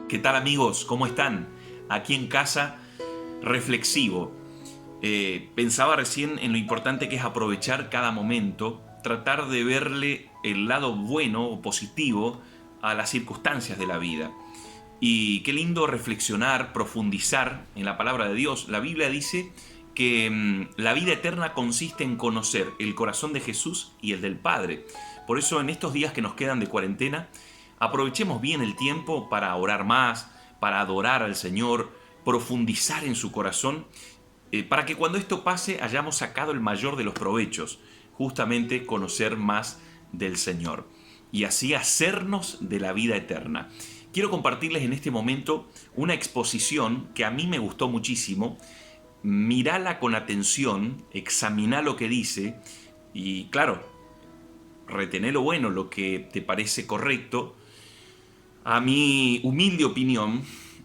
¿Qué tal amigos? ¿Cómo están? Aquí en casa, reflexivo. Pensaba recién en lo importante que es aprovechar cada momento, tratar de verle el lado bueno o positivo a las circunstancias de la vida. Y qué lindo reflexionar, profundizar en la palabra de Dios. La Biblia dice que la vida eterna consiste en conocer el corazón de Jesús y el del Padre. Por eso en estos días que nos quedan de cuarentena, aprovechemos bien el tiempo para orar más, para adorar al Señor, profundizar en su corazón, para que cuando esto pase hayamos sacado el mayor de los provechos, justamente conocer más del Señor y así hacernos de la vida eterna. Quiero compartirles en este momento una exposición que a mí me gustó muchísimo. Mírala con atención, examina lo que dice y claro, retené lo bueno, lo que te parece correcto. A mi humilde opinión,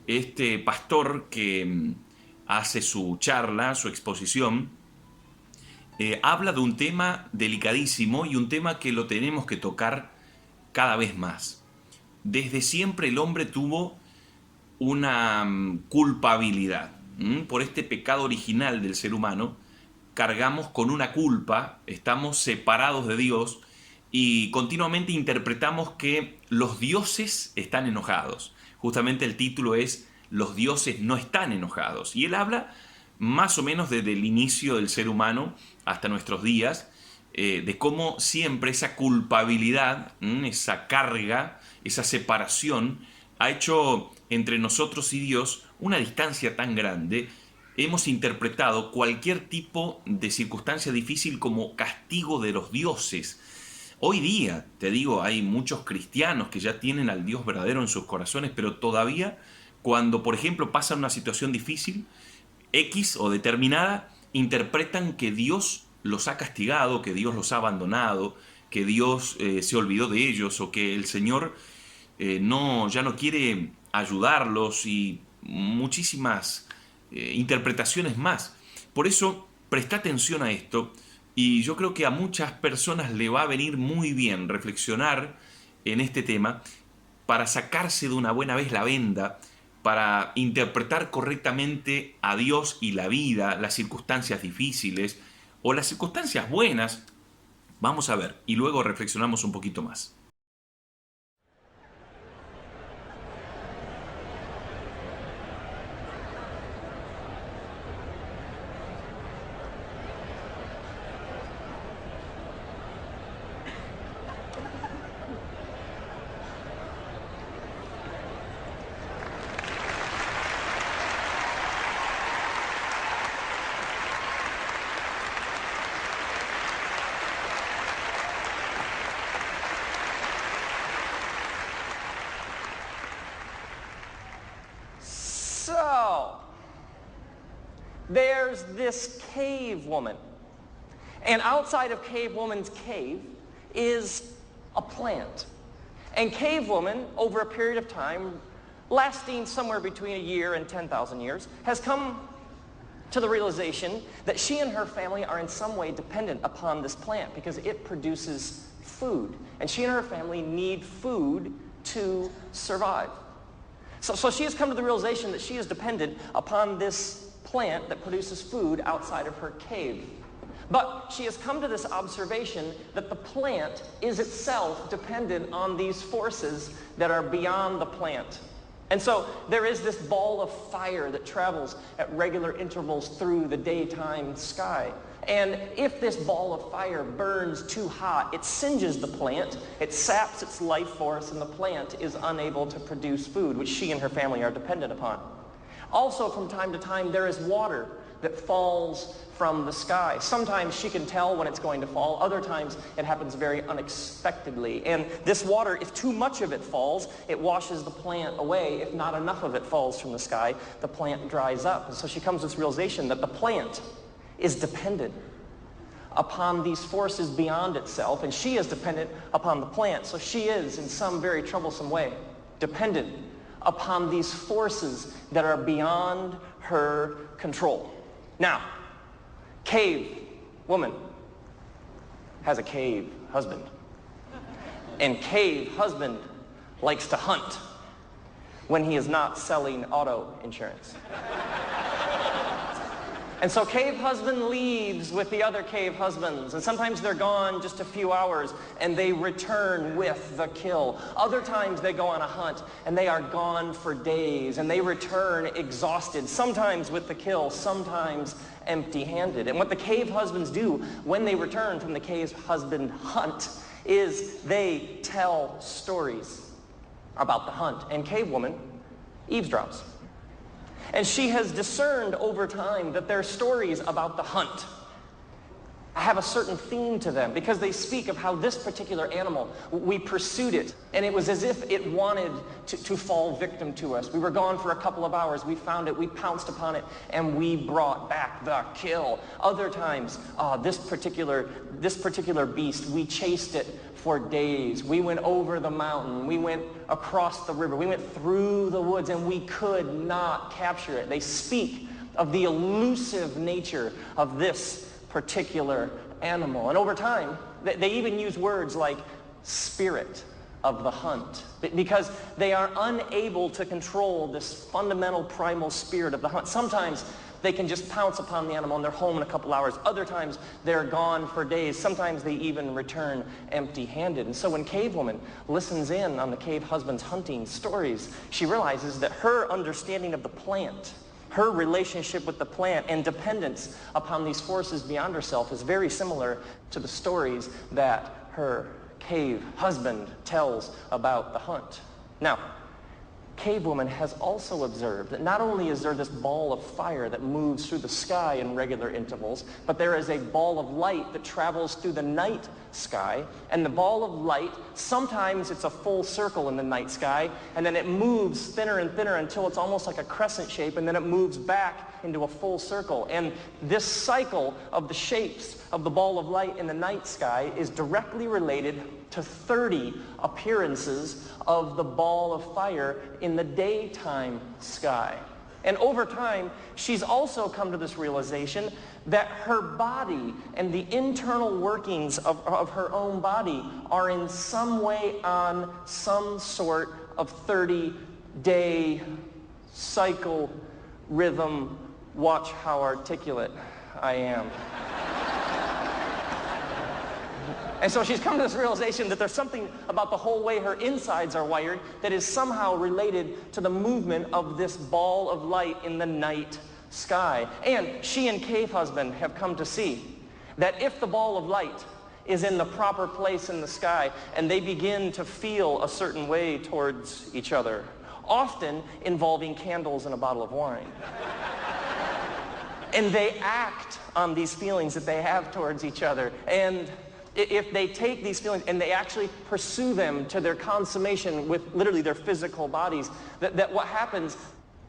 este pastor que hace su charla, su exposición, habla de un tema delicadísimo y un tema que lo tenemos que tocar cada vez más. Desde siempre el hombre tuvo una culpabilidad. Por este pecado original del ser humano, cargamos con una culpa, estamos separados de Dios y continuamente interpretamos que los dioses están enojados. Justamente el título es Los dioses no están enojados. Y él habla más o menos desde el inicio del ser humano hasta nuestros días, de cómo siempre esa culpabilidad, esa carga, esa separación, ha hecho entre nosotros y Dios una distancia tan grande. Hemos interpretado cualquier tipo de circunstancia difícil como castigo de los dioses. Hoy día, te digo, hay muchos cristianos que ya tienen al Dios verdadero en sus corazones, pero todavía cuando, por ejemplo, pasan una situación difícil, X o determinada, interpretan que Dios los ha castigado, que Dios los ha abandonado, que Dios se olvidó de ellos o que el Señor ya no quiere ayudarlos y muchísimas interpretaciones más. Por eso, presta atención a esto y yo creo que a muchas personas le va a venir muy bien reflexionar en este tema para sacarse de una buena vez la venda, para interpretar correctamente a Dios y la vida, las circunstancias difíciles o las circunstancias buenas. Vamos a ver y luego reflexionamos un poquito más. So, there's this cave woman. And outside of Cave Woman's cave is a plant. And Cave Woman, over a period of time, lasting somewhere between a year and 10,000 years, has come to the realization that she and her family are in some way dependent upon this plant because it produces food. And she and her family need food to survive. So she has come to the realization that she is dependent upon this plant that produces food outside of her cave. But she has come to this observation that the plant is itself dependent on these forces that are beyond the plant. And so there is this ball of fire that travels at regular intervals through the daytime sky. And if this ball of fire burns too hot, it singes the plant, it saps its life force, and the plant is unable to produce food, which she and her family are dependent upon. Also, from time to time, there is water that falls from the sky. Sometimes she can tell when it's going to fall. Other times it happens very unexpectedly. And this water, if too much of it falls, it washes the plant away. If not enough of it falls from the sky, the plant dries up. And so she comes to this realization that the plant is dependent upon these forces beyond itself, and she is dependent upon the plant. So she is, in some very troublesome way, dependent upon these forces that are beyond her control. Now, cave woman has a cave husband. And cave husband likes to hunt. when he is not selling auto insurance. And so cave husband leaves with the other cave husbands, and sometimes they're gone just a few hours and they return with the kill. Other times they go on a hunt and they are gone for days and they return exhausted, sometimes with the kill, sometimes empty-handed. And what the cave husbands do when they return from the cave husband hunt is they tell stories about the hunt. And cave woman eavesdrops. And she has discerned over time that their stories about the hunt have a certain theme to them because they speak of how this particular animal, we pursued it, and it was as if it wanted to fall victim to us. We were gone for a couple of hours, we found it, we pounced upon it, and we brought back the kill. Other times, this particular beast, we chased it for days. We went over the mountain, we went across the river, we went through the woods, and we could not capture it. They speak of the elusive nature of this particular animal. And over time, they even use words like spirit of the hunt because they are unable to control this fundamental primal spirit of the hunt. Sometimes they can just pounce upon the animal and they're home in a couple hours. Other times they're gone for days. Sometimes they even return empty-handed. And so when cave woman listens in on the cave husband's hunting stories, she realizes that her understanding of the plant, her relationship with the plant and dependence upon these forces beyond herself is very similar to the stories that her cave husband tells about the hunt. Now, cave woman has also observed that not only is there this ball of fire that moves through the sky in regular intervals, but there is a ball of light that travels through the night sky. And the ball of light, sometimes it's a full circle in the night sky, and then it moves thinner and thinner until it's almost like a crescent shape, and then it moves back into a full circle. And this cycle of the shapes of the ball of light in the night sky is directly related to 30 appearances of the ball of fire in the daytime sky. And over time, she's also come to this realization that her body and the internal workings of her own body are in some way on some sort of 30-day cycle rhythm. Watch how articulate I am. And so she's come to this realization that there's something about the whole way her insides are wired that is somehow related to the movement of this ball of light in the night sky. And she and cave husband have come to see that if the ball of light is in the proper place in the sky and they begin to feel a certain way towards each other, often involving candles and a bottle of wine, and they act on these feelings that they have towards each other, and if they take these feelings and they actually pursue them to their consummation with literally their physical bodies, that what happens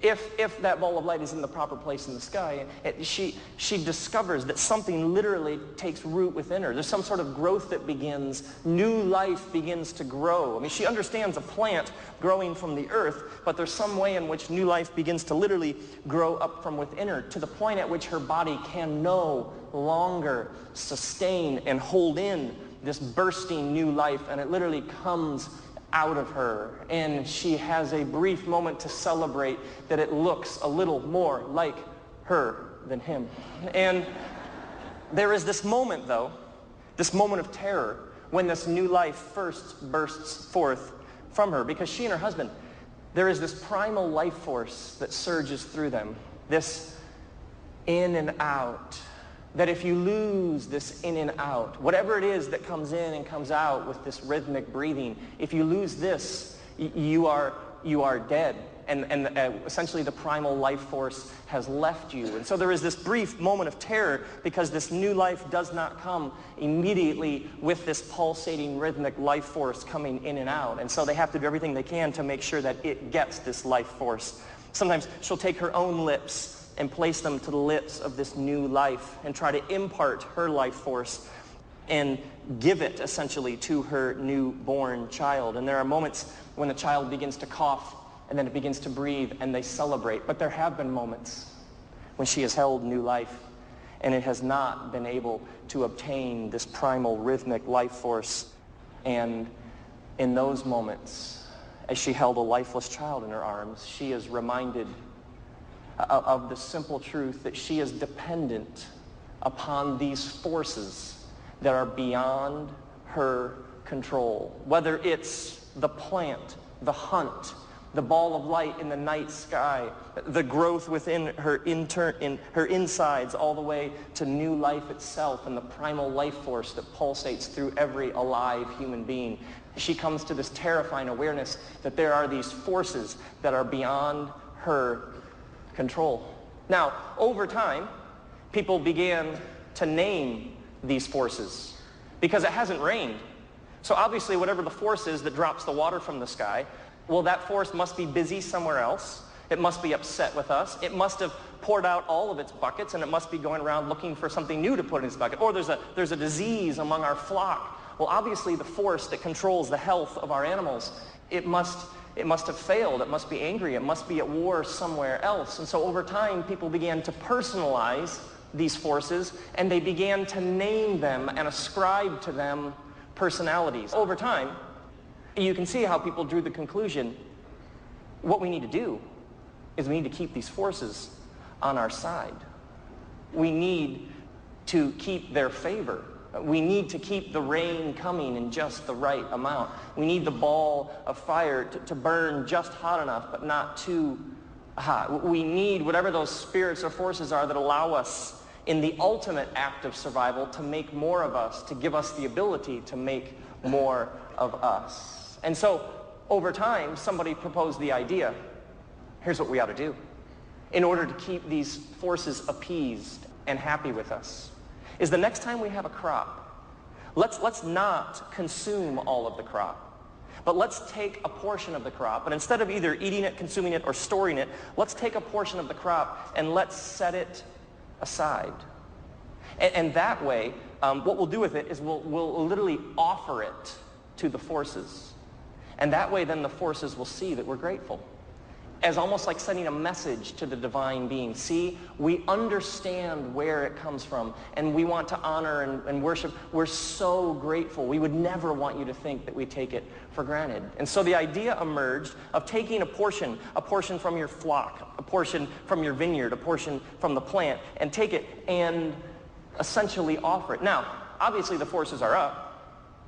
if that ball of light is in the proper place in the sky, she discovers that something literally takes root within her. There's some sort of growth that begins. New life begins to grow. I mean, she understands a plant growing from the earth, but there's some way in which new life begins to literally grow up from within her to the point at which her body can no longer sustain and hold in this bursting new life, and it literally comes out of her, and she has a brief moment to celebrate that it looks a little more like her than him. And there is this moment, though, this moment of terror when this new life first bursts forth from her, because she and her husband, there is this primal life force that surges through them, this in and out, that if you lose this in and out, whatever it is that comes in and comes out with this rhythmic breathing, if you lose this, you are dead. And essentially the primal life force has left you. And so there is this brief moment of terror because this new life does not come immediately with this pulsating rhythmic life force coming in and out. And so they have to do everything they can to make sure that it gets this life force. Sometimes she'll take her own lips and place them to the lips of this new life and try to impart her life force and give it essentially to her newborn child. And there are moments when the child begins to cough and then it begins to breathe and they celebrate. But there have been moments when she has held new life and it has not been able to obtain this primal rhythmic life force. And in those moments, As she held a lifeless child in her arms, she is reminded of the simple truth that she is dependent upon these forces that are beyond her control. Whether it's the plant, the hunt, the ball of light in the night sky, the growth within her insides, all the way to new life itself and the primal life force that pulsates through every alive human being. She comes to this terrifying awareness that there are these forces that are beyond her control. Now, over time, people began to name these forces because it hasn't rained. So obviously, whatever the force is that drops the water from the sky, well, that force must be busy somewhere else. It must be upset with us. It must have poured out all of its buckets, and it must be going around looking for something new to put in its bucket. Or there's a disease among our flock. Well, obviously, the force that controls the health of our animals, it must have failed. It must be angry. It must be at war somewhere else. And so over time, people began to personalize these forces, and they began to name them and ascribe to them personalities. Over time, you can see how people drew the conclusion, what we need to do is we need to keep these forces on our side. We need to keep their favor. We need to keep the rain coming in just the right amount. We need the ball of fire to burn just hot enough, but not too hot. We need whatever those spirits or forces are that allow us in the ultimate act of survival to make more of us, to give us the ability to make more of us. And so, over time, somebody proposed the idea, here's what we ought to do. In order to keep these forces appeased and happy with us, is the next time we have a crop, let's not consume all of the crop, but let's take a portion of the crop, but instead of either eating it, consuming it, or storing it, let's take a portion of the crop and let's set it aside. And that way, what we'll do with it is we'll literally offer it to the forces. And that way then the forces will see that we're grateful. As almost like sending a message to the divine being. See, we understand where it comes from, and we want to honor and worship. We're so grateful. We would never want you to think that we take it for granted. And so the idea emerged of taking a portion from your flock, a portion from your vineyard, a portion from the plant, and take it and essentially offer it. Now, obviously the forces are up,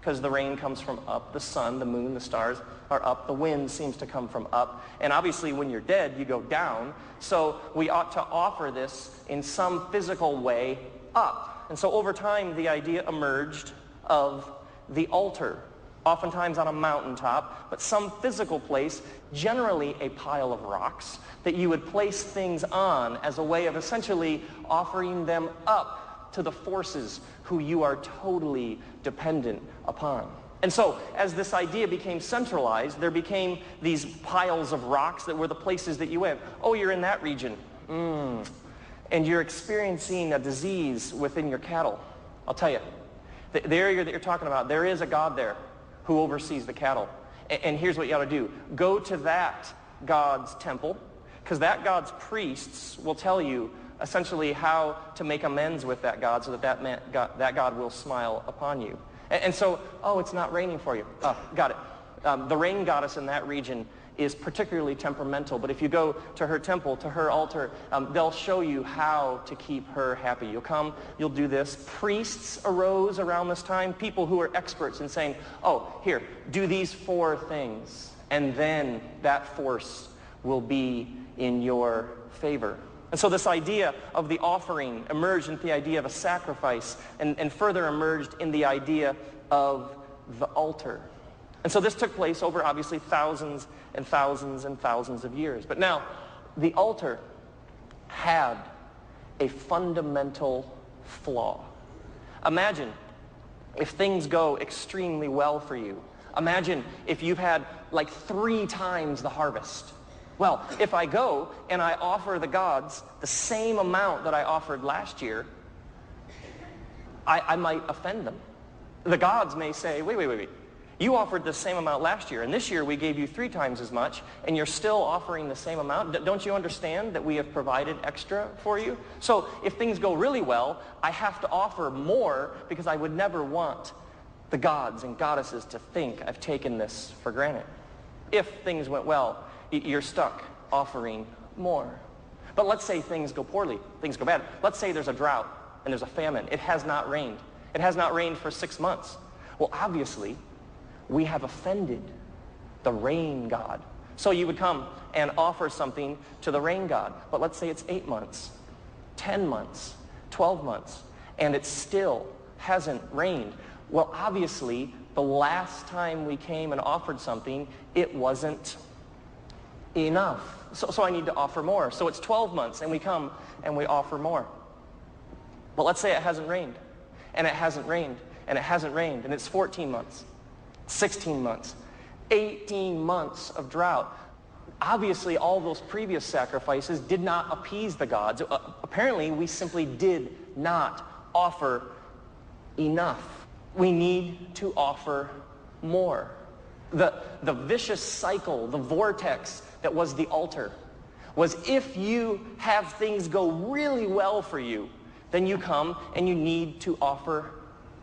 because the rain comes from up, the sun, the moon, the stars are up, the wind seems to come from up, and obviously when you're dead, you go down, so we ought to offer this in some physical way up. And so over time, the idea emerged of the altar, oftentimes on a mountaintop, but some physical place, generally a pile of rocks, that you would place things on as a way of essentially offering them up to the forces who you are totally dependent upon. And so, as this idea became centralized, there became these piles of rocks that were the places that you went. Oh, you're in that region. And you're experiencing a disease within your cattle. I'll tell you, the area that you're talking about, there is a God there who oversees the cattle. And here's what you ought to do. Go to that God's temple, because that God's priests will tell you essentially how to make amends with that God so that God will smile upon you. And so, oh, it's not raining for you. Got it. The rain goddess in that region is particularly temperamental, but if you go to her temple, to her altar, they'll show you how to keep her happy. You'll come, you'll do this. Priests arose around this time, people who are experts in saying, oh, here, do these 4 things, and then that force will be in your favor. And so this idea of the offering emerged into the idea of a sacrifice, and further emerged in the idea of the altar. And so this took place over obviously thousands and thousands and thousands of years. But now, the altar had a fundamental flaw. Imagine if things go extremely well for you. Imagine if you've had like 3 times the harvest. Well, if I go and I offer the gods the same amount that I offered last year, I might offend them. The gods may say, wait. You offered the same amount last year, and this year we gave you 3 times as much, and you're still offering the same amount. Don't you understand that we have provided extra for you? So if things go really well, I have to offer more because I would never want the gods and goddesses to think I've taken this for granted. If things went well, you're stuck offering more. But let's say things go poorly, things go bad. Let's say there's a drought and there's a famine. It has not rained. It has not rained for 6 months. Well, obviously, we have offended the rain god. So you would come and offer something to the rain god. But let's say it's 8 months, 10 months, 12 months, and it still hasn't rained. Well, obviously, the last time we came and offered something, it wasn't enough. So I need to offer more. So it's 12 months, and we come and we offer more. But let's say it hasn't rained, and it hasn't rained, and it hasn't rained, and it's 14 months, 16 months, 18 months of drought. Obviously, all those previous sacrifices did not appease the gods. Apparently, we simply did not offer enough. We need to offer more. The vicious cycle, the vortex that was the altar, was if you have things go really well for you, then you come and you need to offer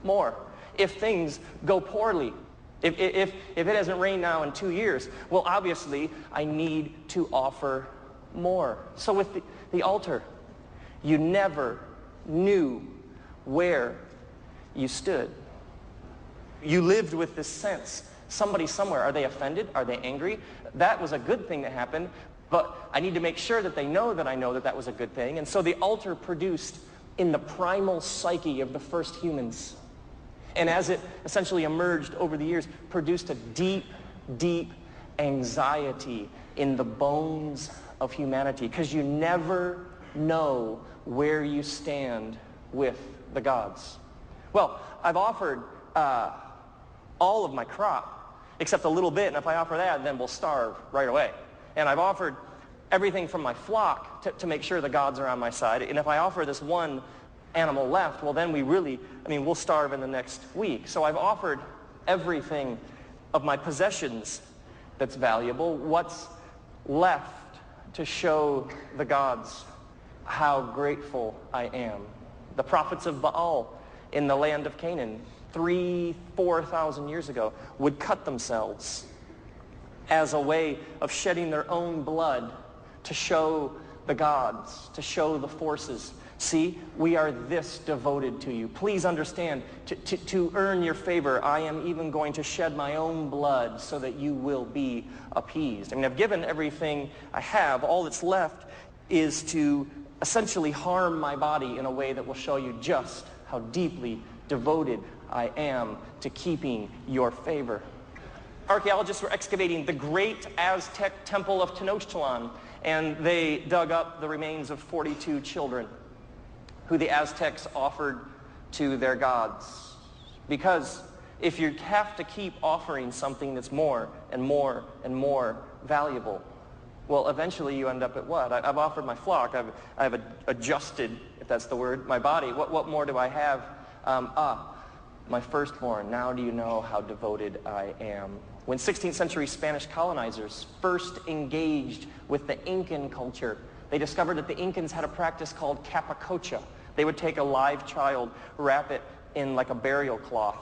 more. If things go poorly, if it hasn't rained now in 2 years, well, obviously, I need to offer more. So with the altar, you never knew where you stood. You lived with this sense. Somebody somewhere, are they offended? Are they angry? That was a good thing that happened, but I need to make sure that they know that I know that that was a good thing. And so the altar produced in the primal psyche of the first humans, and as it essentially emerged over the years, produced a deep, deep anxiety in the bones of humanity, because you never know where you stand with the gods. Well, I've offered all of my crop, except a little bit, and if I offer that, then we'll starve right away. And I've offered everything from my flock to make sure the gods are on my side, and if I offer this one animal left, well, then we'll starve in the next week. So I've offered everything of my possessions that's valuable. What's left to show the gods how grateful I am? The prophets of Baal in the land of Canaan 4,000 years ago would cut themselves as a way of shedding their own blood to show the gods, to show the forces. See, we are this devoted to you. Please understand, to earn your favor, I am even going to shed my own blood so that you will be appeased. I mean, I've given everything I have. All that's left is to essentially harm my body in a way that will show you just how deeply devoted I am to keeping your favor. Archaeologists were excavating the great Aztec temple of Tenochtitlan, and they dug up the remains of 42 children who the Aztecs offered to their gods. Because if you have to keep offering something that's more and more and more valuable, well, eventually you end up at what? I've offered my flock. I've adjusted, if that's the word, my body. What more do I have? My firstborn. Now do you know how devoted I am? When 16th century Spanish colonizers first engaged with the Incan culture, they discovered that the Incans had a practice called capacocha. They would take a live child, wrap it in like a burial cloth,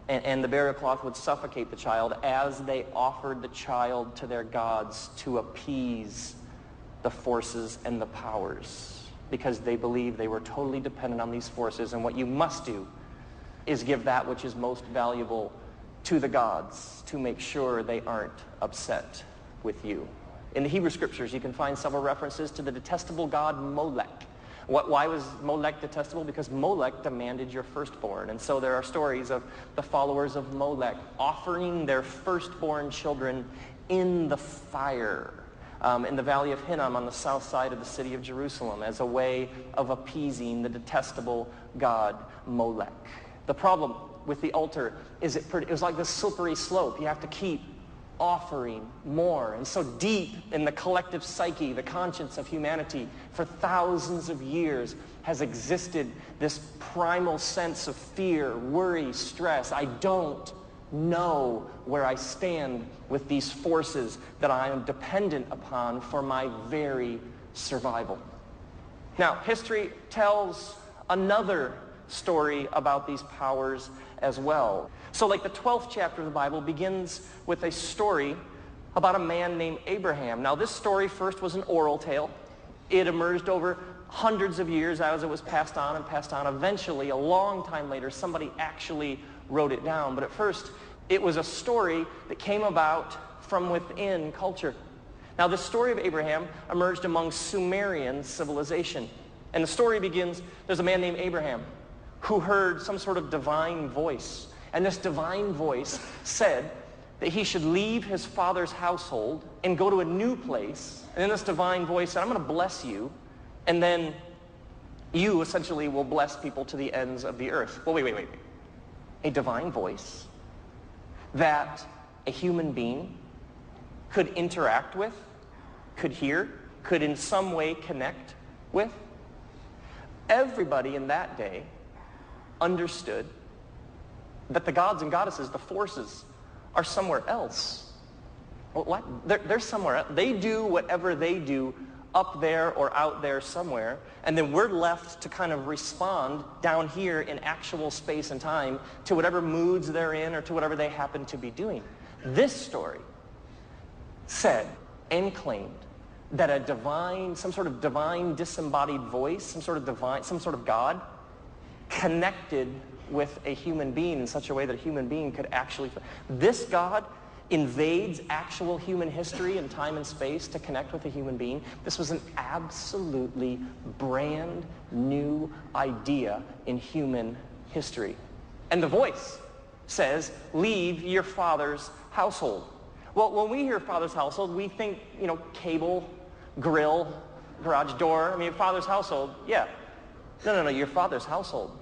and the burial cloth would suffocate the child as they offered the child to their gods to appease the forces and the powers, because they believed they were totally dependent on these forces, and what you must do is give that which is most valuable to the gods to make sure they aren't upset with you. In the Hebrew scriptures, you can find several references to the detestable god Molech. Why was Molech detestable? Because Molech demanded your firstborn. And so there are stories of the followers of Molech offering their firstborn children in the fire in the valley of Hinnom on the south side of the city of Jerusalem as a way of appeasing the detestable god Molech. The problem with the altar is it was like this slippery slope. You have to keep offering more. And so deep in the collective psyche, the conscience of humanity, for thousands of years has existed this primal sense of fear, worry, stress. I don't know where I stand with these forces that I am dependent upon for my very survival. Now, history tells another story about these powers as well. So like the 12th chapter of the Bible begins with a story about a man named Abraham. Now, this story first was an oral tale. It emerged over hundreds of years as it was passed on and passed on. Eventually, a long time later, somebody actually wrote it down. But at first, it was a story that came about from within culture. Now, the story of Abraham emerged among Sumerian civilization. And the story begins, there's a man named Abraham who heard some sort of divine voice. And this divine voice said that he should leave his father's household and go to a new place. And then this divine voice said, I'm going to bless you, and then you essentially will bless people to the ends of the earth. Well, wait. A divine voice that a human being could interact with, could hear, could in some way connect with. Everybody in that day understood that the gods and goddesses, the forces, are somewhere else. Well, what? They're somewhere else. They do whatever they do up there or out there somewhere, and then we're left to kind of respond down here in actual space and time to whatever moods they're in or to whatever they happen to be doing. This story said and claimed that a divine, some sort of divine disembodied voice, some sort of God, connected with a human being in such a way that a human being could actually... This God invades actual human history and time and space to connect with a human being. This was an absolutely brand new idea in human history. And the voice says, leave your father's household. Well, when we hear father's household, we think, cable, grill, garage door. I mean, father's household, yeah. No, your father's household.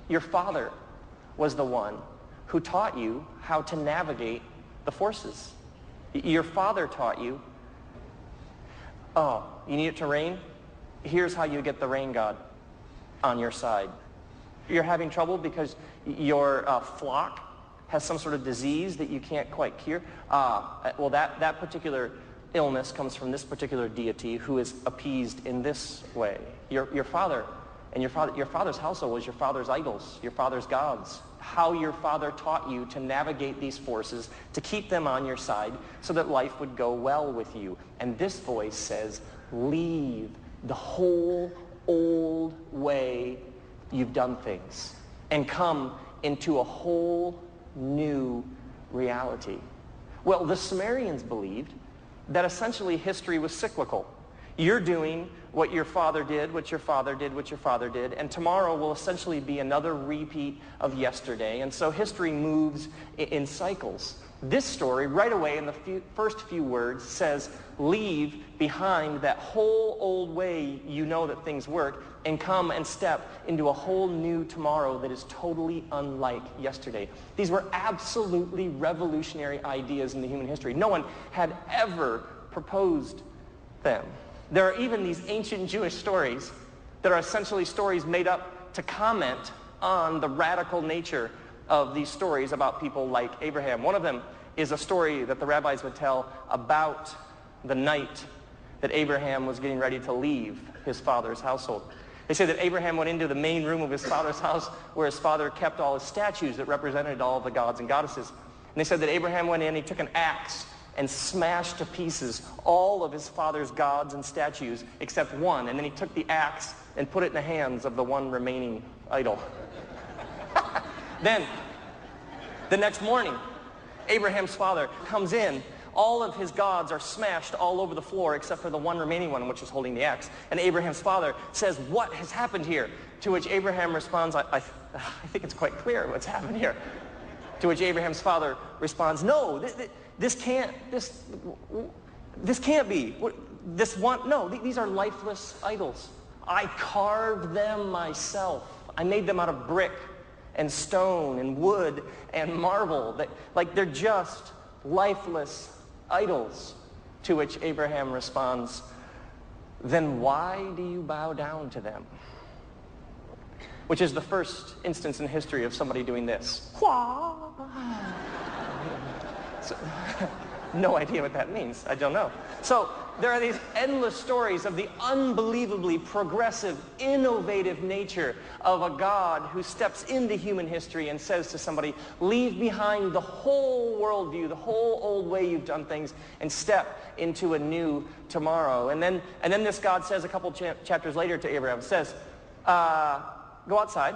Your father was the one who taught you how to navigate the forces. Your father taught you, you need it to rain? Here's how you get the rain god on your side. You're having trouble because your flock has some sort of disease that you can't quite cure. Well, that particular illness comes from this particular deity who is appeased in this way. Your father and your father's household was your father's idols, your father's gods. How your father taught you to navigate these forces, to keep them on your side so that life would go well with you. And this voice says, leave the whole old way you've done things and come into a whole new reality. Well, the Sumerians believed that essentially history was cyclical. You're doing what your father did, what your father did, what your father did, and tomorrow will essentially be another repeat of yesterday. And so history moves in cycles. This story, right away in the first few words, says, leave behind that whole old way you know that things work and come and step into a whole new tomorrow that is totally unlike yesterday. These were absolutely revolutionary ideas in the human history. No one had ever proposed them. There are even these ancient Jewish stories that are essentially stories made up to comment on the radical nature of these stories about people like Abraham. One of them is a story that the rabbis would tell about the night that Abraham was getting ready to leave his father's household. They say that Abraham went into the main room of his father's house where his father kept all his statues that represented all the gods and goddesses. And they said that Abraham went in, he took an axe and smashed to pieces all of his father's gods and statues except one. And then he took the axe and put it in the hands of the one remaining idol. Then, the next morning, Abraham's father comes in. All of his gods are smashed all over the floor except for the one remaining one, which is holding the axe. And Abraham's father says, what has happened here? To which Abraham responds, I think it's quite clear what's happened here. To which Abraham's father responds, no, this can't be. These are lifeless idols. I carved them myself. I made them out of brick and stone and wood and marble. They're just lifeless idols. To which Abraham responds, then why do you bow down to them? Which is the first instance in history of somebody doing this. So, no idea what that means. I don't know. So there are these endless stories of the unbelievably progressive, innovative nature of a God who steps into human history and says to somebody, leave behind the whole worldview, the whole old way you've done things, and step into a new tomorrow. And then this God says a couple chapters later to Abraham, says, go outside,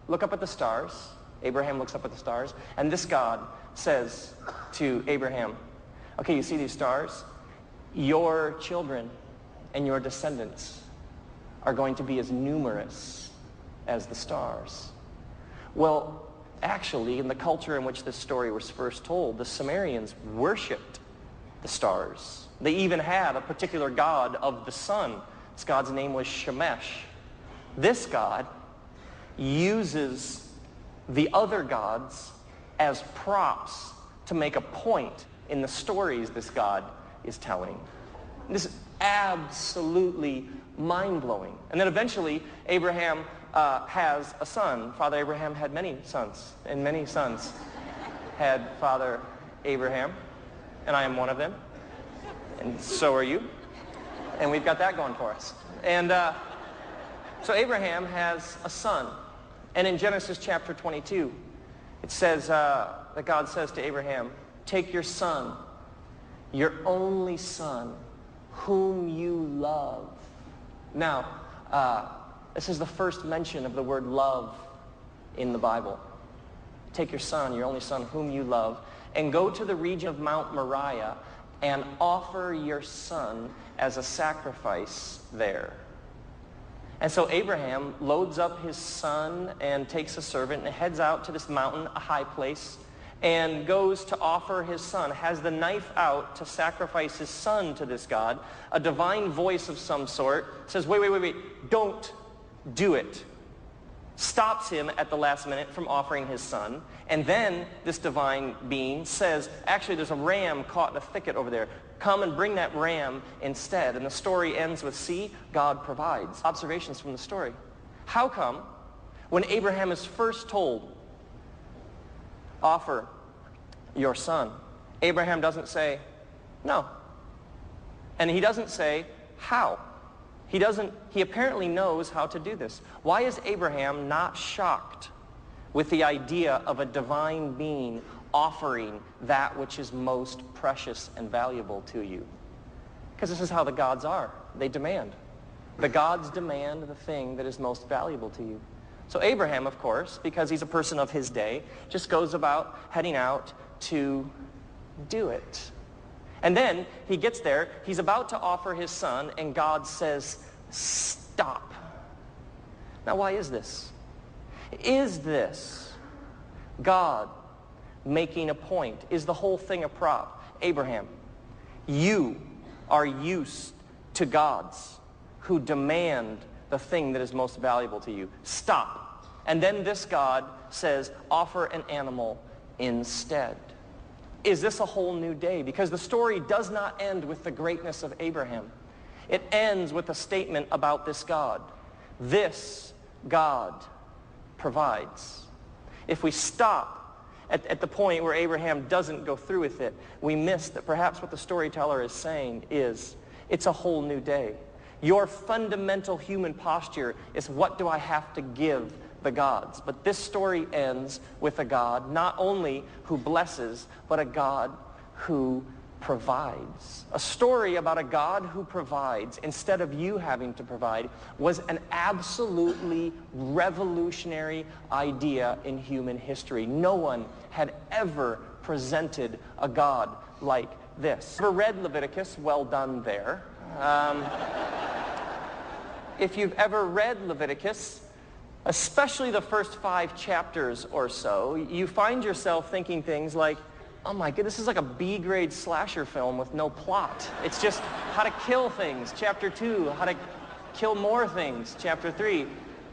look up at the stars. Abraham looks up at the stars, and this God says to Abraham, okay, you see these stars? Your children and your descendants are going to be as numerous as the stars. Well, actually, in the culture in which this story was first told, the Sumerians worshipped the stars. They even had a particular god of the sun. This god's name was Shemesh. This god uses the other gods as props to make a point in the stories this god is telling. This is absolutely mind-blowing. And then eventually, Abraham has a son. Father Abraham had many sons, and many sons had Father Abraham, and I am one of them, and so are you. And we've got that going for us. And so Abraham has a son. And in Genesis chapter 22, it says that God says to Abraham, take your son, your only son, whom you love. Now, this is the first mention of the word love in the Bible. Take your son, your only son, whom you love, and go to the region of Mount Moriah and offer your son as a sacrifice there. And so Abraham loads up his son and takes a servant and heads out to this mountain, a high place, and goes to offer his son, has the knife out to sacrifice his son to this God. A divine voice of some sort says, wait, don't do it. Stops him at the last minute from offering his son. And then this divine being says, actually there's a ram caught in a thicket over there. Come and bring that ram instead. And the story ends with, see, God provides. Observations from the story. How come when Abraham is first told, offer your son, Abraham doesn't say, no. And he doesn't say, how? He apparently knows how to do this. Why is Abraham not shocked with the idea of a divine being offering that which is most precious and valuable to you? Because this is how the gods are. They demand. The gods demand the thing that is most valuable to you. So Abraham, of course, because he's a person of his day, just goes about heading out to do it. And then he gets there, he's about to offer his son, and God says, stop. Now, why is this? Is this God making a point? Is the whole thing a prop? Abraham, you are used to gods who demand the thing that is most valuable to you. Stop. And then this God says, offer an animal instead. Is this a whole new day? Because the story does not end with the greatness of Abraham. It ends with a statement about this God. This God provides. If we stop at the point where Abraham doesn't go through with it, we miss that perhaps what the storyteller is saying is, it's a whole new day. Your fundamental human posture is, what do I have to give the gods? But this story ends with a God not only who blesses, but a God who provides. A story about a God who provides instead of you having to provide was an absolutely revolutionary idea in human history. No one had ever presented a God like this. Ever read Leviticus? Well done there. If you've ever read Leviticus, especially the first 5 chapters or so, you find yourself thinking things like, oh my goodness, this is like a B-grade slasher film with no plot. It's just how to kill things, chapter 2, how to kill more things, chapter 3.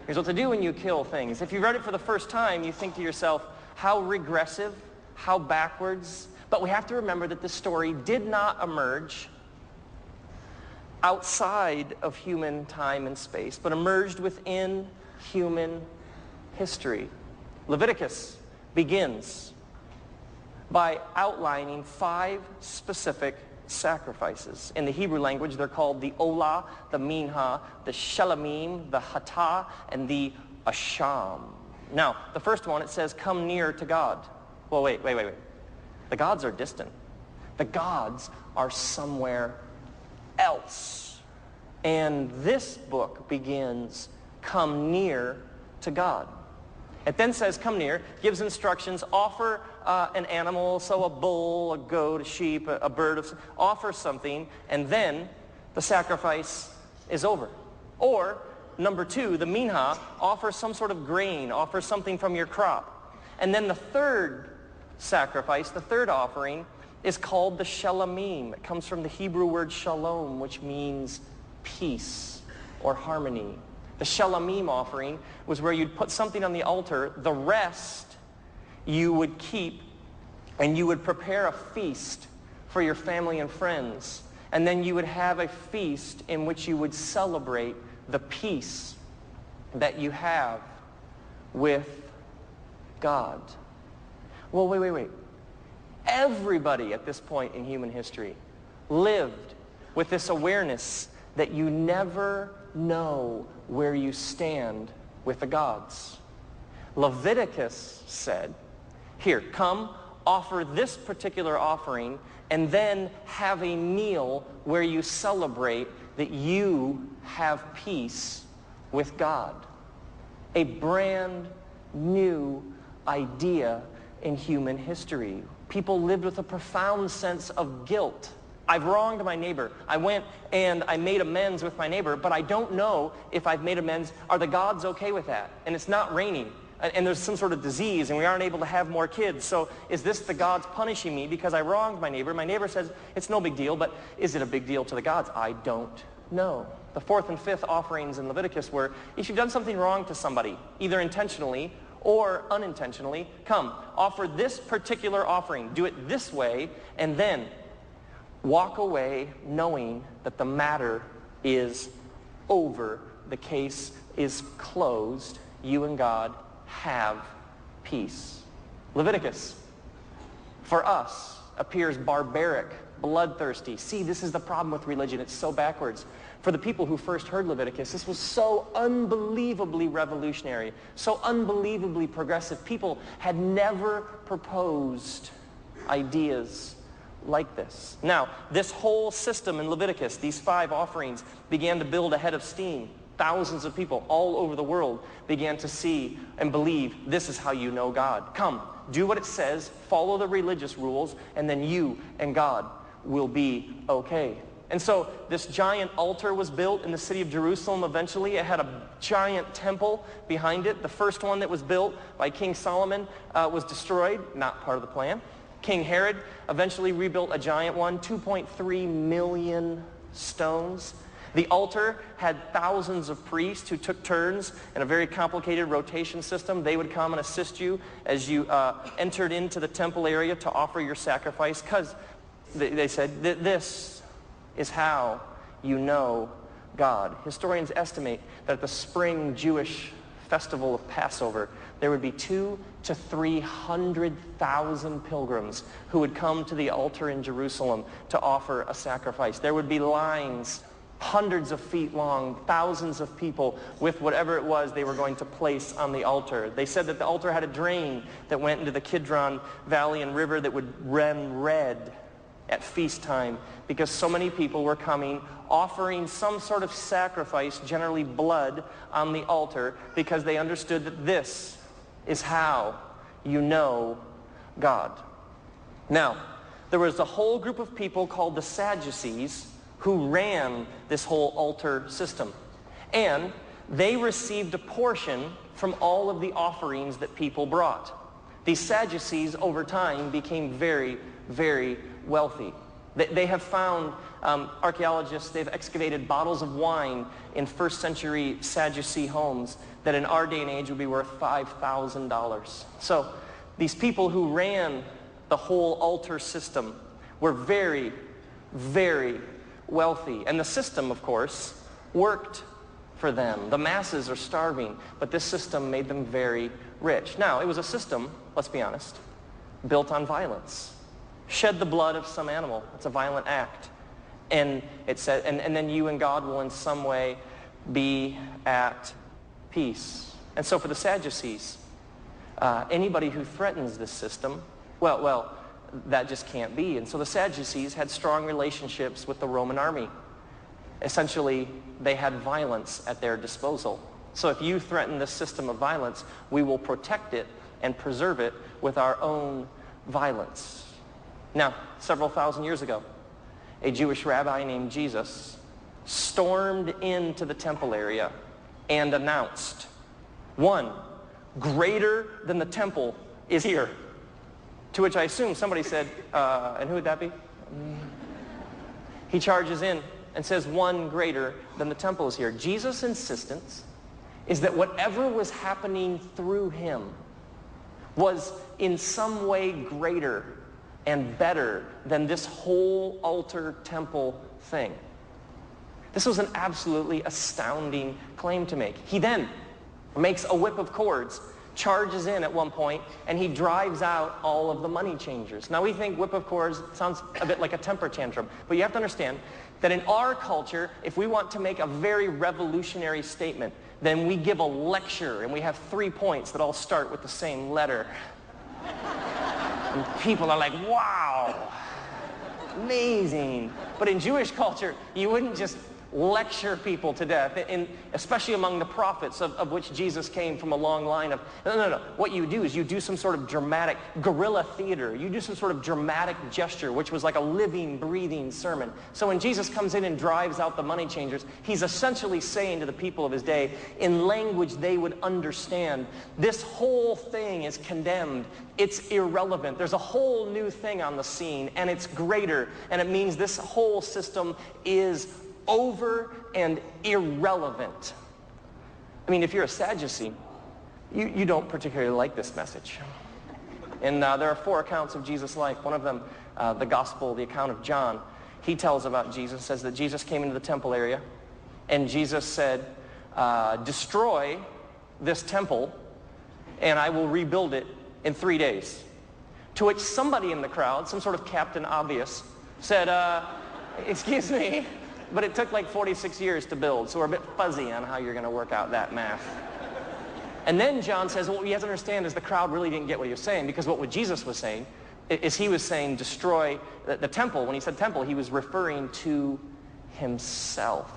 Here's what to do when you kill things. If you read it for the first time, you think to yourself, how regressive, how backwards. But we have to remember that this story did not emerge outside of human time and space, but emerged within human history. Leviticus begins by outlining 5 specific sacrifices. In the Hebrew language, they're called the olah, the minha, the shelamim, the hatah, and the asham. Now, the first one, it says, come near to God. Well, wait. The gods are distant. The gods are somewhere else. And this book begins, come near to God. It then says, come near, gives instructions, offer an animal, so a bull, a goat, a sheep, a bird, offer something, and then the sacrifice is over. Or, number two, the minha, offer some sort of grain, offer something from your crop. And then the third sacrifice, the third offering, is called the shelamim. It comes from the Hebrew word shalom, which means peace or harmony. The shelamim offering was where you'd put something on the altar, the rest you would keep, and you would prepare a feast for your family and friends. And then you would have a feast in which you would celebrate the peace that you have with God. Well, wait. Everybody at this point in human history lived with this awareness that you never know where you stand with the gods. Leviticus said, here, come, offer this particular offering, and then have a meal where you celebrate that you have peace with God. A brand new idea in human history. People lived with a profound sense of guilt. I've wronged my neighbor. I went and I made amends with my neighbor, but I don't know if I've made amends. Are the gods okay with that? And it's not raining, and there's some sort of disease, and we aren't able to have more kids. So is this the gods punishing me because I wronged my neighbor? My neighbor says it's no big deal, but is it a big deal to the gods? I don't know. The fourth and fifth offerings in Leviticus were, if you've done something wrong to somebody, either intentionally or unintentionally, come, offer this particular offering. Do it this way, and then walk away knowing that the matter is over. The case is closed. You and God have peace. Leviticus, for us, appears barbaric, bloodthirsty. See, this is the problem with religion. It's so backwards. For the people who first heard Leviticus, this was so unbelievably revolutionary, so unbelievably progressive. People had never proposed ideas like this. Now, this whole system in Leviticus, these 5 offerings, began to build a head of steam. Thousands of people all over the world began to see and believe this is how you know God. Come, do what it says, follow the religious rules, and then you and God will be okay. And so this giant altar was built in the city of Jerusalem eventually. It had a giant temple behind it. The first one that was built by King Solomon was destroyed, not part of the plan. King Herod eventually rebuilt a giant one, 2.3 million stones. The altar had thousands of priests who took turns in a very complicated rotation system. They would come and assist you as you entered into the temple area to offer your sacrifice, because they said that this is how you know God. Historians estimate that at the spring Jewish festival of Passover, there would be 200,000 to 300,000 pilgrims who would come to the altar in Jerusalem to offer a sacrifice. There would be lines hundreds of feet long, thousands of people with whatever it was they were going to place on the altar. They said that the altar had a drain that went into the Kidron Valley and river that would run red at feast time because so many people were coming, offering some sort of sacrifice, generally blood, on the altar because they understood that this is how you know God. Now, there was a whole group of people called the Sadducees who ran this whole altar system. And they received a portion from all of the offerings that people brought. These Sadducees, over time, became very, very wealthy. They have found, archaeologists, they've excavated bottles of wine in first century Sadducee homes that in our day and age would be worth $5,000. So these people who ran the whole altar system were very, very wealthy. And the system, of course, worked for them. The masses are starving, but this system made them very rich. Now, it was a system, let's be honest, built on violence. Shed the blood of some animal. It's a violent act. And it said, and then you and God will in some way be at peace. And so for the Sadducees, anybody who threatens this system, well, that just can't be. And so the Sadducees had strong relationships with the Roman army. Essentially, they had violence at their disposal. So if you threaten this system of violence, we will protect it and preserve it with our own violence. Now, several thousand years ago, a Jewish rabbi named Jesus stormed into the temple area and announced, one, greater than the temple is here. To which I assume somebody said, and who would that be? He charges in and says, one greater than the temple is here. Jesus' insistence is that whatever was happening through him was in some way greater and better than this whole altar temple thing. This was an absolutely astounding claim to make. He then makes a whip of cords, charges in at one point, and he drives out all of the money changers. Now we think whip of cords sounds a bit like a temper tantrum, but you have to understand that in our culture, if we want to make a very revolutionary statement, then we give a lecture, and we have 3 points that all start with the same letter. And people are like, wow, amazing. But in Jewish culture, you wouldn't just lecture people to death, especially among the prophets of which Jesus came from a long line of, no. What you do is you do some sort of dramatic guerrilla theater. You do some sort of dramatic gesture, which was like a living, breathing sermon. So when Jesus comes in and drives out the money changers, he's essentially saying to the people of his day, in language they would understand, this whole thing is condemned. It's irrelevant. There's a whole new thing on the scene, and it's greater, and it means this whole system is over and irrelevant. I mean, if you're a Sadducee, you don't particularly like this message. And there are 4 accounts of Jesus' life. One of them, the gospel, the account of John, he tells about Jesus, says that Jesus came into the temple area, and Jesus said, destroy this temple, and I will rebuild it in 3 days. To which somebody in the crowd, some sort of Captain Obvious, said, excuse me, but it took like 46 years to build, so we're a bit fuzzy on how you're going to work out that math. And then John says, well, what you have to understand is the crowd really didn't get what he was saying, because what Jesus was saying is he was saying destroy the temple. When he said temple, he was referring to himself.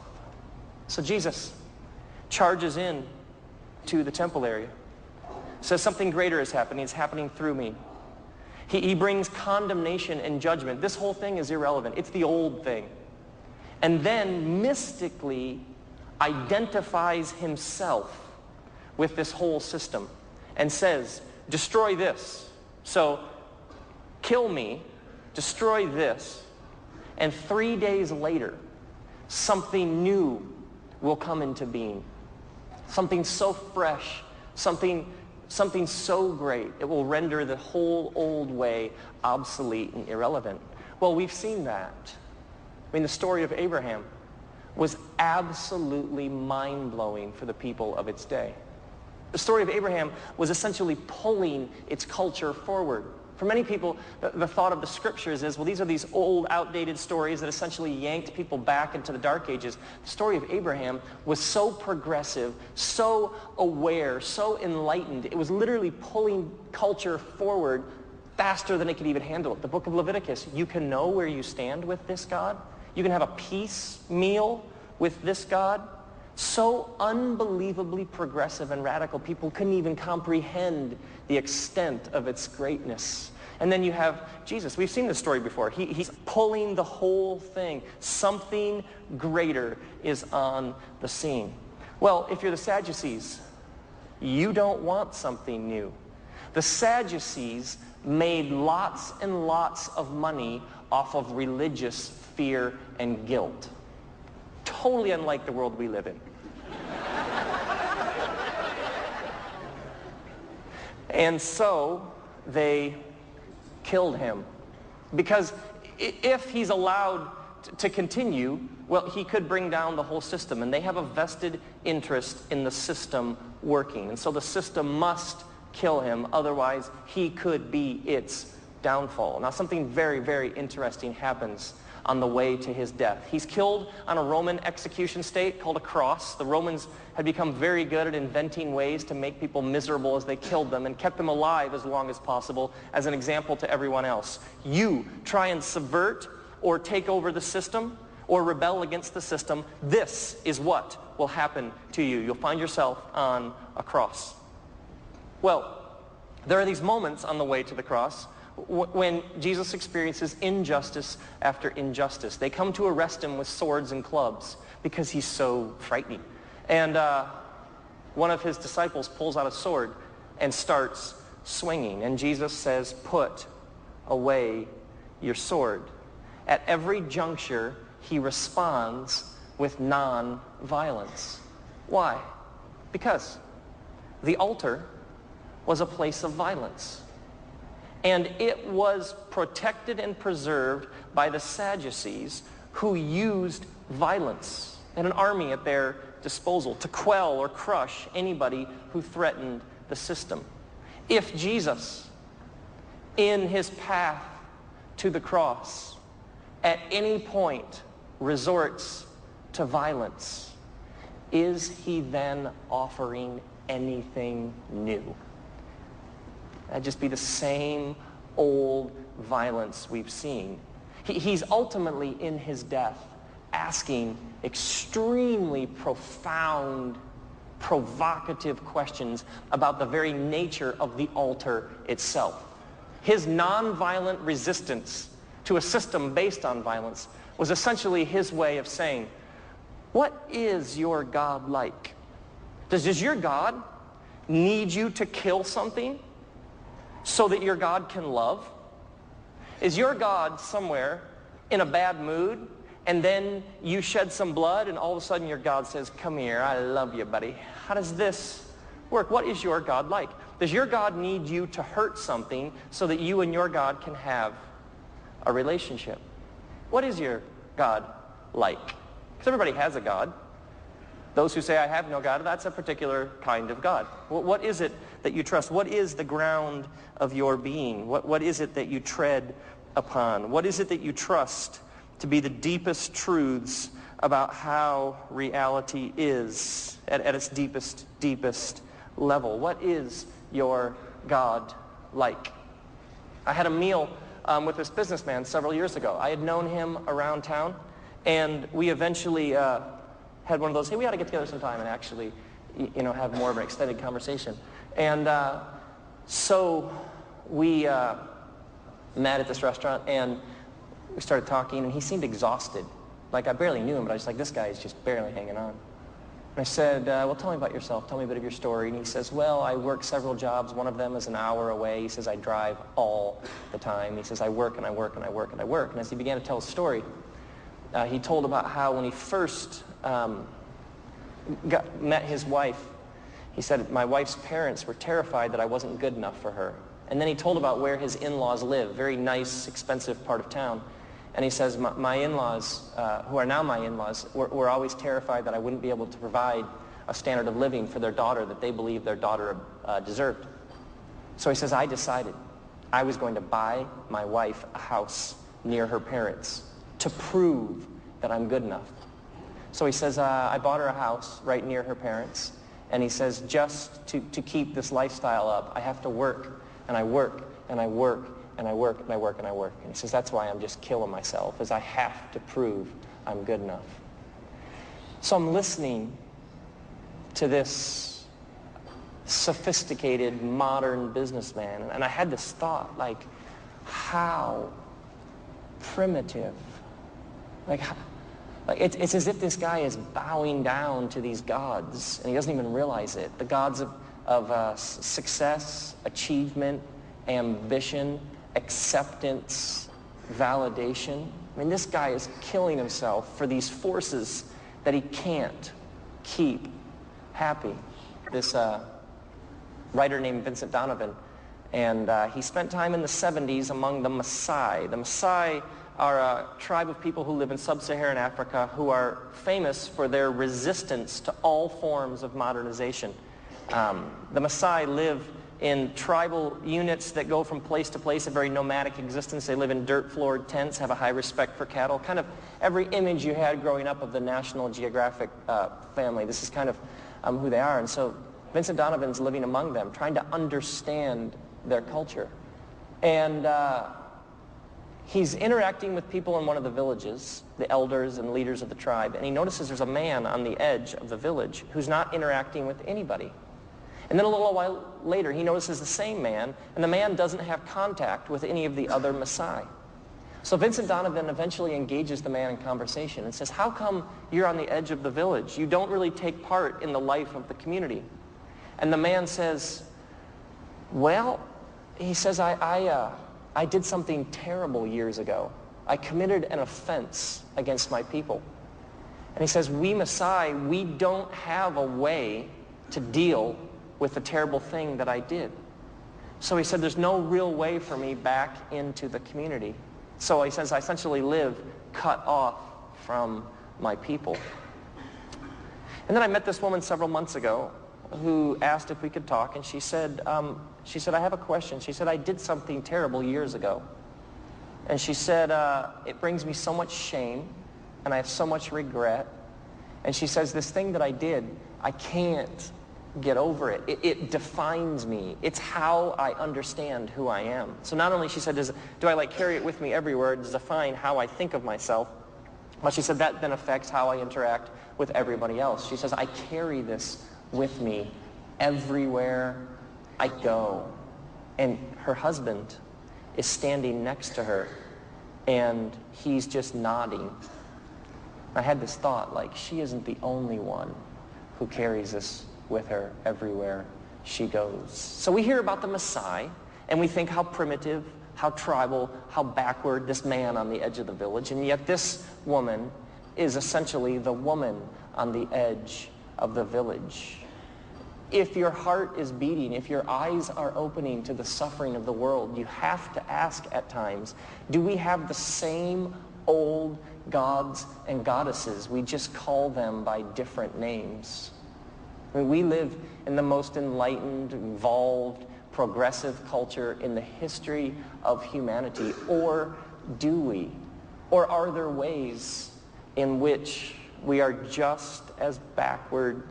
So Jesus charges in to the temple area, says something greater is happening. It's happening through me. He brings condemnation and judgment. This whole thing is irrelevant. It's the old thing. And then mystically identifies himself with this whole system and says, destroy this. So kill me, destroy this, and 3 days later, something new will come into being. Something so fresh, something so great, it will render the whole old way obsolete and irrelevant. Well, we've seen that. I mean, the story of Abraham was absolutely mind-blowing for the people of its day. The story of Abraham was essentially pulling its culture forward. For many people, the thought of the scriptures is, well, these are these old, outdated stories that essentially yanked people back into the dark ages. The story of Abraham was so progressive, so aware, so enlightened. It was literally pulling culture forward faster than it could even handle it. The book of Leviticus, you can know where you stand with this God. You can have a peace meal with this God. So unbelievably progressive and radical, people couldn't even comprehend the extent of its greatness. And then you have Jesus. We've seen this story before. He's pulling the whole thing. Something greater is on the scene. Well, if you're the Sadducees, you don't want something new. The Sadducees made lots and lots of money off of religious fear and guilt. Totally unlike the world we live in. And so they killed him. Because if he's allowed to continue, well, he could bring down the whole system. And they have a vested interest in the system working. And so the system must kill him. Otherwise, he could be its downfall. Now, something very, very interesting happens on the way to his death. He's killed on a Roman execution stake called a cross. The Romans had become very good at inventing ways to make people miserable as they killed them and kept them alive as long as possible as an example to everyone else. You try and subvert or take over the system or rebel against the system, this is what will happen to you. You'll find yourself on a cross. Well, there are these moments on the way to the cross when Jesus experiences injustice after injustice. They come to arrest him with swords and clubs because he's so frightening. And one of his disciples pulls out a sword and starts swinging. And Jesus says, "Put away your sword." At every juncture, he responds with non-violence. Why? Because the altar was a place of violence. And it was protected and preserved by the Sadducees, who used violence and an army at their disposal to quell or crush anybody who threatened the system. If Jesus, in his path to the cross, at any point resorts to violence, is he then offering anything new? That'd just be the same old violence we've seen. He's ultimately, in his death, asking extremely profound, provocative questions about the very nature of the altar itself. His nonviolent resistance to a system based on violence was essentially his way of saying, what is your God like? Does your God need you to kill something so that your God can love? Is your God somewhere in a bad mood and then you shed some blood and all of a sudden your God says, "Come here, I love you, buddy"? How does this work? What is your God like? Does your God need you to hurt something so that you and your God can have a relationship? What is your God like? Because everybody has a God. Those who say, "I have no God," that's a particular kind of God. What is it that you trust? What is the ground of your being? What is it that you tread upon? What is it that you trust to be the deepest truths about how reality is at its deepest level? What is your God like? I had a meal with this businessman several years ago. I had known him around town, and we eventually had one of those, hey, we ought to get together sometime and actually, have more of an extended conversation. And so we met at this restaurant, and we started talking, and he seemed exhausted. Like, I barely knew him, but I was like, this guy is just barely hanging on. And I said, well, tell me about yourself. Tell me a bit of your story. And he says, well, I work several jobs. One of them is an hour away. He says, I drive all the time. He says, I work and I work and I work and I work. And as he began to tell his story, he told about how when he first met his wife, he said, my wife's parents were terrified that I wasn't good enough for her. And then he told about where his in-laws live, very nice, expensive part of town. And he says, my in-laws, who are now my in-laws, were always terrified that I wouldn't be able to provide a standard of living for their daughter that they believed their daughter deserved. So he says, I decided I was going to buy my wife a house near her parents to prove that I'm good enough. So he says, I bought her a house right near her parents. And he says, just to keep this lifestyle up, I have to work, and I work, and I work, and I work, and I work, and I work. And he says, that's why I'm just killing myself, is I have to prove I'm good enough. So I'm listening to this sophisticated, modern businessman, and I had this thought, like, how primitive. It's as if this guy is bowing down to these gods, and he doesn't even realize it. The gods of success, achievement, ambition, acceptance, validation. I mean, this guy is killing himself for these forces that he can't keep happy. This writer named Vincent Donovan, and he spent time in the 70s among the Maasai. The Maasai are a tribe of people who live in sub-Saharan Africa who are famous for their resistance to all forms of modernization. The Maasai live in tribal units that go from place to place, a very nomadic existence. They live in dirt-floored tents, have a high respect for cattle. Kind of every image you had growing up of the National Geographic family. This is kind of who they are. And so Vincent Donovan's living among them, trying to understand their culture. And he's interacting with people in one of the villages, the elders and leaders of the tribe, and he notices there's a man on the edge of the village who's not interacting with anybody. And then a little while later, he notices the same man, and the man doesn't have contact with any of the other Maasai. So Vincent Donovan eventually engages the man in conversation and says, how come you're on the edge of the village? You don't really take part in the life of the community. And the man says, well, he says, I did something terrible years ago. I committed an offense against my people. And he says, we Maasai, we don't have a way to deal with the terrible thing that I did. So he said, there's no real way for me back into the community. So he says, I essentially live cut off from my people. And then I met this woman several months ago who asked if we could talk, and she said, I have a question. She said, I did something terrible years ago. And she said, it brings me so much shame, and I have so much regret. And she says, this thing that I did, I can't get over it. It defines me. It's how I understand who I am. So not only, she said, do I like carry it with me everywhere to define how I think of myself, but she said that then affects how I interact with everybody else. She says, I carry this with me everywhere I go. And her husband is standing next to her, and he's just nodding. I had this thought, like, she isn't the only one who carries this with her everywhere she goes. So we hear about the Maasai, and we think how primitive, how tribal, how backward this man on the edge of the village, and yet this woman is essentially the woman on the edge of the village. If your heart is beating, if your eyes are opening to the suffering of the world, you have to ask at times, do we have the same old gods and goddesses? We just call them by different names. I mean, we live in the most enlightened, evolved, progressive culture in the history of humanity. Or do we? Or are there ways in which we are just as backward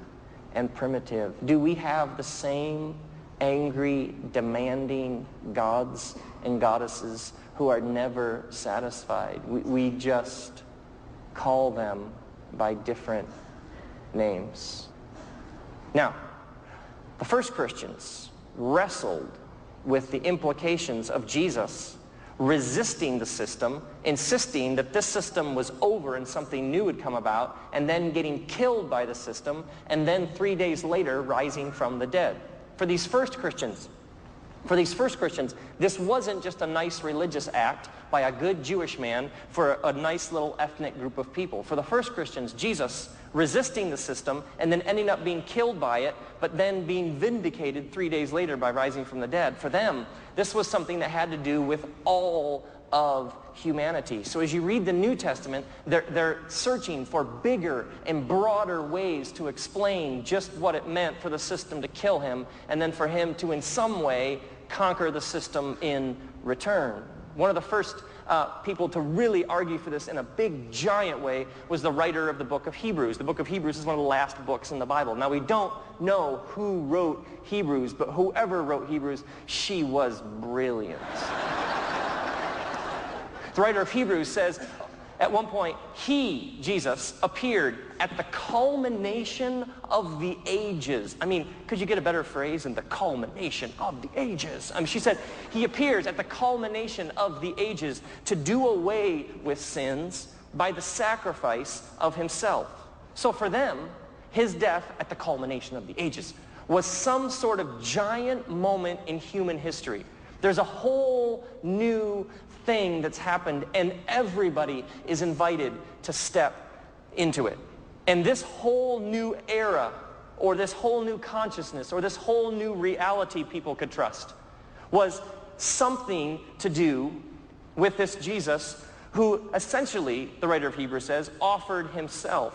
and primitive? Do we have the same angry, demanding gods and goddesses who are never satisfied? We just call them by different names. Now, the first Christians wrestled with the implications of Jesus resisting the system, insisting that this system was over and something new had come about, and then getting killed by the system, and then 3 days later rising from the dead. For these first Christians, this wasn't just a nice religious act by a good Jewish man for a nice little ethnic group of people. For the first Christians, Jesus resisting the system and then ending up being killed by it, but then being vindicated 3 days later by rising from the dead. For them, this was something that had to do with all of humanity. So as you read the New Testament, they're searching for bigger and broader ways to explain just what it meant for the system to kill him, and then for him to in some way conquer the system in return. One of the first people to really argue for this in a big, giant way was the writer of the book of Hebrews. The book of Hebrews is one of the last books in the Bible. Now, we don't know who wrote Hebrews, but whoever wrote Hebrews, she was brilliant. The writer of Hebrews says, at one point, he, Jesus, appeared at the culmination of the ages. I mean, could you get a better phrase than the culmination of the ages? I mean, she said, he appears at the culmination of the ages to do away with sins by the sacrifice of himself. So for them, his death at the culmination of the ages was some sort of giant moment in human history. There's a whole new thing that's happened, and everybody is invited to step into it. And this whole new era, or this whole new consciousness, or this whole new reality people could trust, was something to do with this Jesus who essentially, the writer of Hebrews says, offered himself.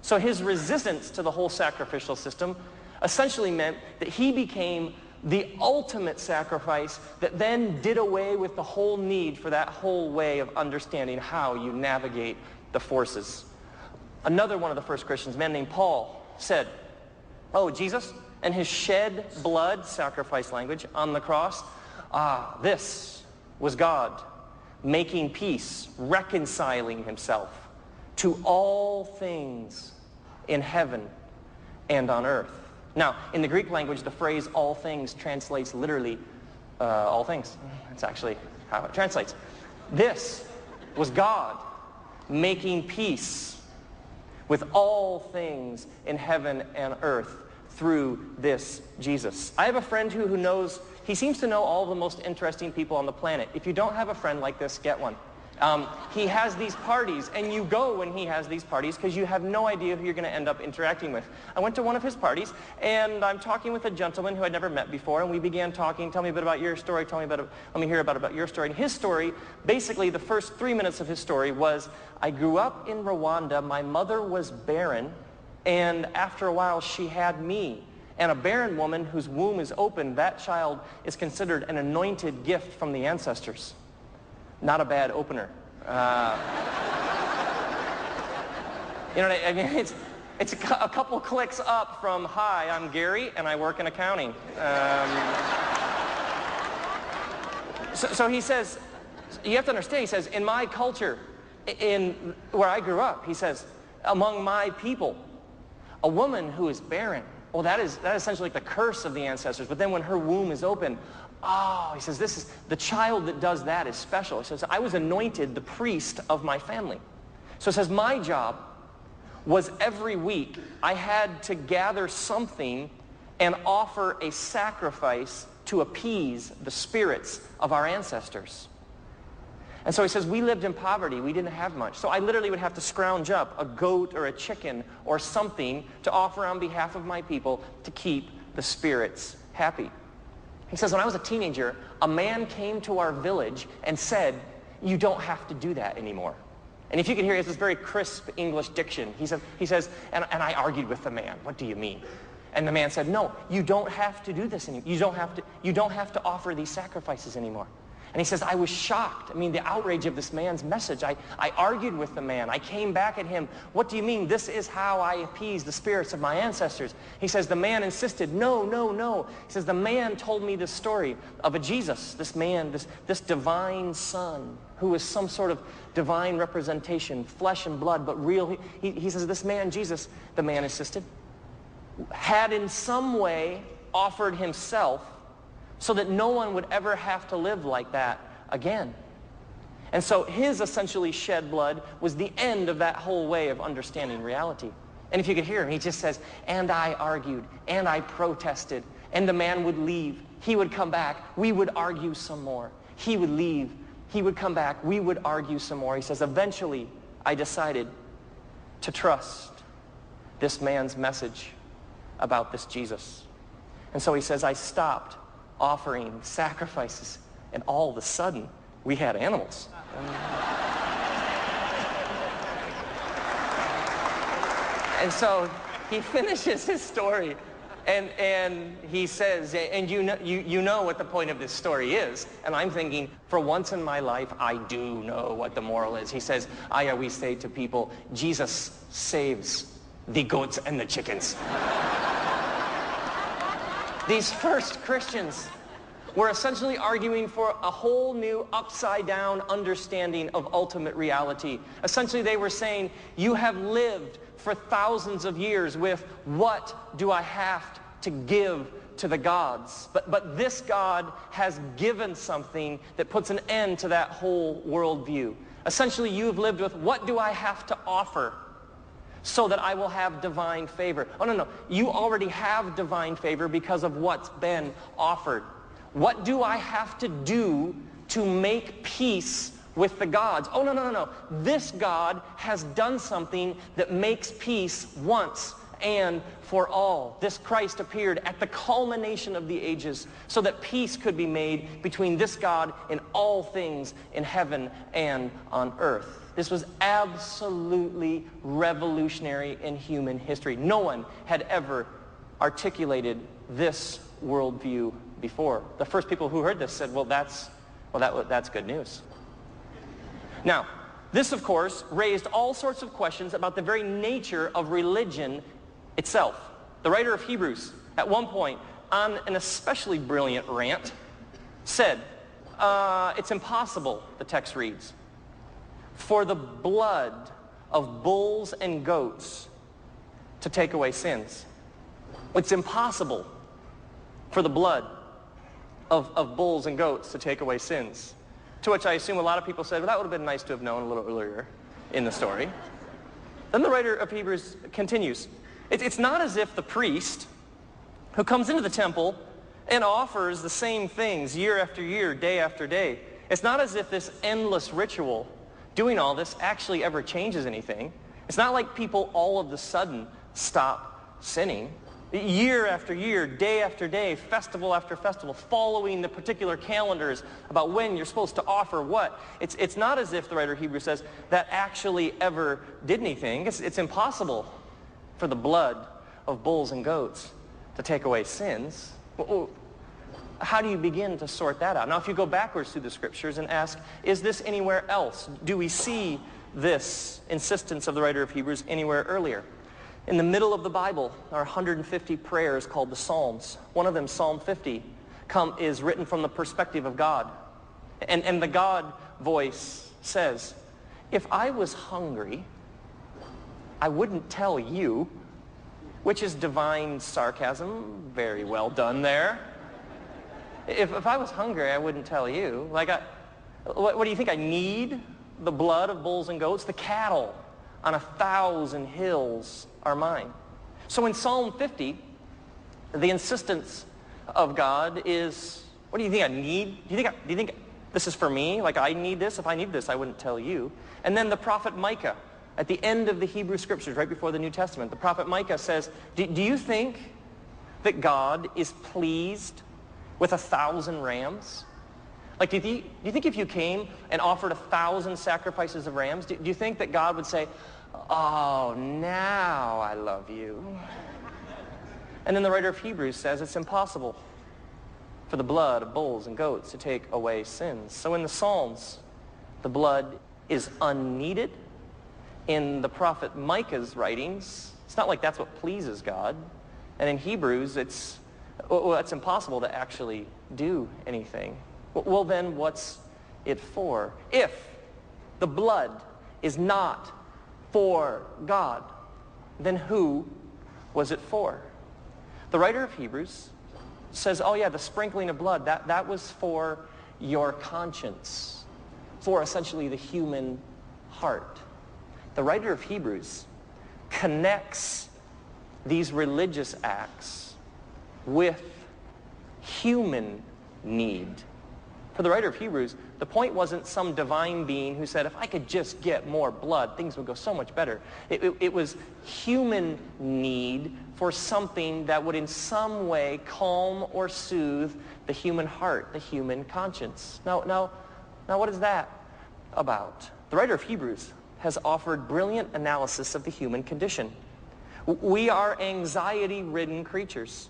So his resistance to the whole sacrificial system essentially meant that he became the ultimate sacrifice that then did away with the whole need for that whole way of understanding how you navigate the forces. Another one of the first Christians, a man named Paul, said, oh, Jesus and his shed blood, sacrifice language, on the cross, this was God making peace, reconciling himself to all things in heaven and on earth. Now, in the Greek language, the phrase all things translates literally all things. That's actually how it translates. This was God making peace with all things in heaven and earth through this Jesus. I have a friend who knows, he seems to know all the most interesting people on the planet. If you don't have a friend like this, get one. He has these parties, and you go when he has these parties because you have no idea who you're going to end up interacting with. I went to one of his parties, and I'm talking with a gentleman who I'd never met before, and we began talking. Tell me a bit about your story. Let me hear about your story. And his story, basically the first 3 minutes of his story was, I grew up in Rwanda. My mother was barren, and after a while she had me. And a barren woman whose womb is open, that child is considered an anointed gift from the ancestors. Not a bad opener. You know what I mean? It's a couple clicks up from, hi, I'm Gary, and I work in accounting. So he says, you have to understand, he says, in my culture, in where I grew up, he says, among my people, a woman who is barren, well, that is essentially like the curse of the ancestors. But then when her womb is open, oh, he says, this is the child that does that is special. He says, I was anointed the priest of my family. So it says, my job was every week I had to gather something and offer a sacrifice to appease the spirits of our ancestors. And so he says, we lived in poverty. We didn't have much. So I literally would have to scrounge up a goat or a chicken or something to offer on behalf of my people to keep the spirits happy. He says, when I was a teenager, a man came to our village and said, you don't have to do that anymore. And if you can hear, he has this very crisp English diction. He says, and I argued with the man, what do you mean? And the man said, no, you don't have to do this anymore. You don't have to offer these sacrifices anymore. And he says, I was shocked. I mean, the outrage of this man's message. I argued with the man. I came back at him. What do you mean? This is how I appease the spirits of my ancestors. He says, the man insisted, no, no, no. He says, the man told me this story of a Jesus, this man, this divine son, who is some sort of divine representation, flesh and blood, but real. He says, this man, Jesus, the man insisted, had in some way offered himself so that no one would ever have to live like that again. And so his essentially shed blood was the end of that whole way of understanding reality. And if you could hear him, he just says, and I argued, and I protested, and the man would leave. He would come back. We would argue some more. He would leave. He would come back. We would argue some more. He says, eventually, I decided to trust this man's message about this Jesus. And so he says, I stopped offering sacrifices, and all of a sudden, we had animals. And so he finishes his story, and he says, and you know what the point of this story is. And I'm thinking, for once in my life, I do know what the moral is. He says, I always say to people, Jesus saves the goats and the chickens. These first Christians were essentially arguing for a whole new upside-down understanding of ultimate reality. Essentially, they were saying, you have lived for thousands of years with, what do I have to give to the gods? But this God has given something that puts an end to that whole worldview. Essentially, you have lived with, what do I have to offer so that I will have divine favor? Oh, no. You already have divine favor because of what's been offered. What do I have to do to make peace with the gods? Oh, no. This God has done something that makes peace once and for all. This Christ appeared at the culmination of the ages so that peace could be made between this God and all things in heaven and on earth. This was absolutely revolutionary in human history. No one had ever articulated this worldview before. The first people who heard this said, that's good news. Now, this, of course, raised all sorts of questions about the very nature of religion itself. The writer of Hebrews, at one point, on an especially brilliant rant, said, it's impossible, the text reads, for the blood of bulls and goats to take away sins. It's impossible for the blood of bulls and goats to take away sins. To which I assume a lot of people said, well, that would have been nice to have known a little earlier in the story. Then the writer of Hebrews continues. It's not as if the priest who comes into the temple and offers the same things year after year, day after day. It's not as if this endless ritual, doing all this, actually ever changes anything. It's not like people all of a sudden stop sinning. Year after year, day after day, festival after festival, following the particular calendars about when you're supposed to offer what. It's not as if, the writer of Hebrews says, that actually ever did anything. It's impossible for the blood of bulls and goats to take away sins. How do you begin to sort that out? Now, if you go backwards through the scriptures and ask, is this anywhere else? Do we see this insistence of the writer of Hebrews anywhere earlier? In the middle of the Bible are 150 prayers called the Psalms. One of them, Psalm 50, is written from the perspective of God. And the God voice says, if I was hungry, I wouldn't tell you, which is divine sarcasm. Very well done there. If I was hungry, I wouldn't tell you. What do you think? I need the blood of bulls and goats? The cattle on 1,000 hills are mine. So in Psalm 50, the insistence of God is, what do you think I need? Do you think this is for me? Like I need this? If I need this, I wouldn't tell you. And then the prophet Micah, at the end of the Hebrew scriptures, right before the New Testament, the prophet Micah says, do you think that God is pleased with 1,000 rams? Like, do you think if you came and offered 1,000 sacrifices of rams, do you think that God would say, oh, now I love you? And then the writer of Hebrews says it's impossible for the blood of bulls and goats to take away sins. So in the Psalms, the blood is unneeded. In the prophet Micah's writings, it's not like that's what pleases God. And in Hebrews, it's impossible to actually do anything. Well, then what's it for? If the blood is not for God, then who was it for? The writer of Hebrews says, oh yeah, the sprinkling of blood, that was for your conscience, for essentially the human heart. The writer of Hebrews connects these religious acts with human need. For the writer of Hebrews, the point wasn't some divine being who said, if I could just get more blood, things would go so much better. It was human need for something that would in some way calm or soothe the human heart, the human conscience. Now, what is that about? The writer of Hebrews has offered brilliant analysis of the human condition. We are anxiety-ridden creatures.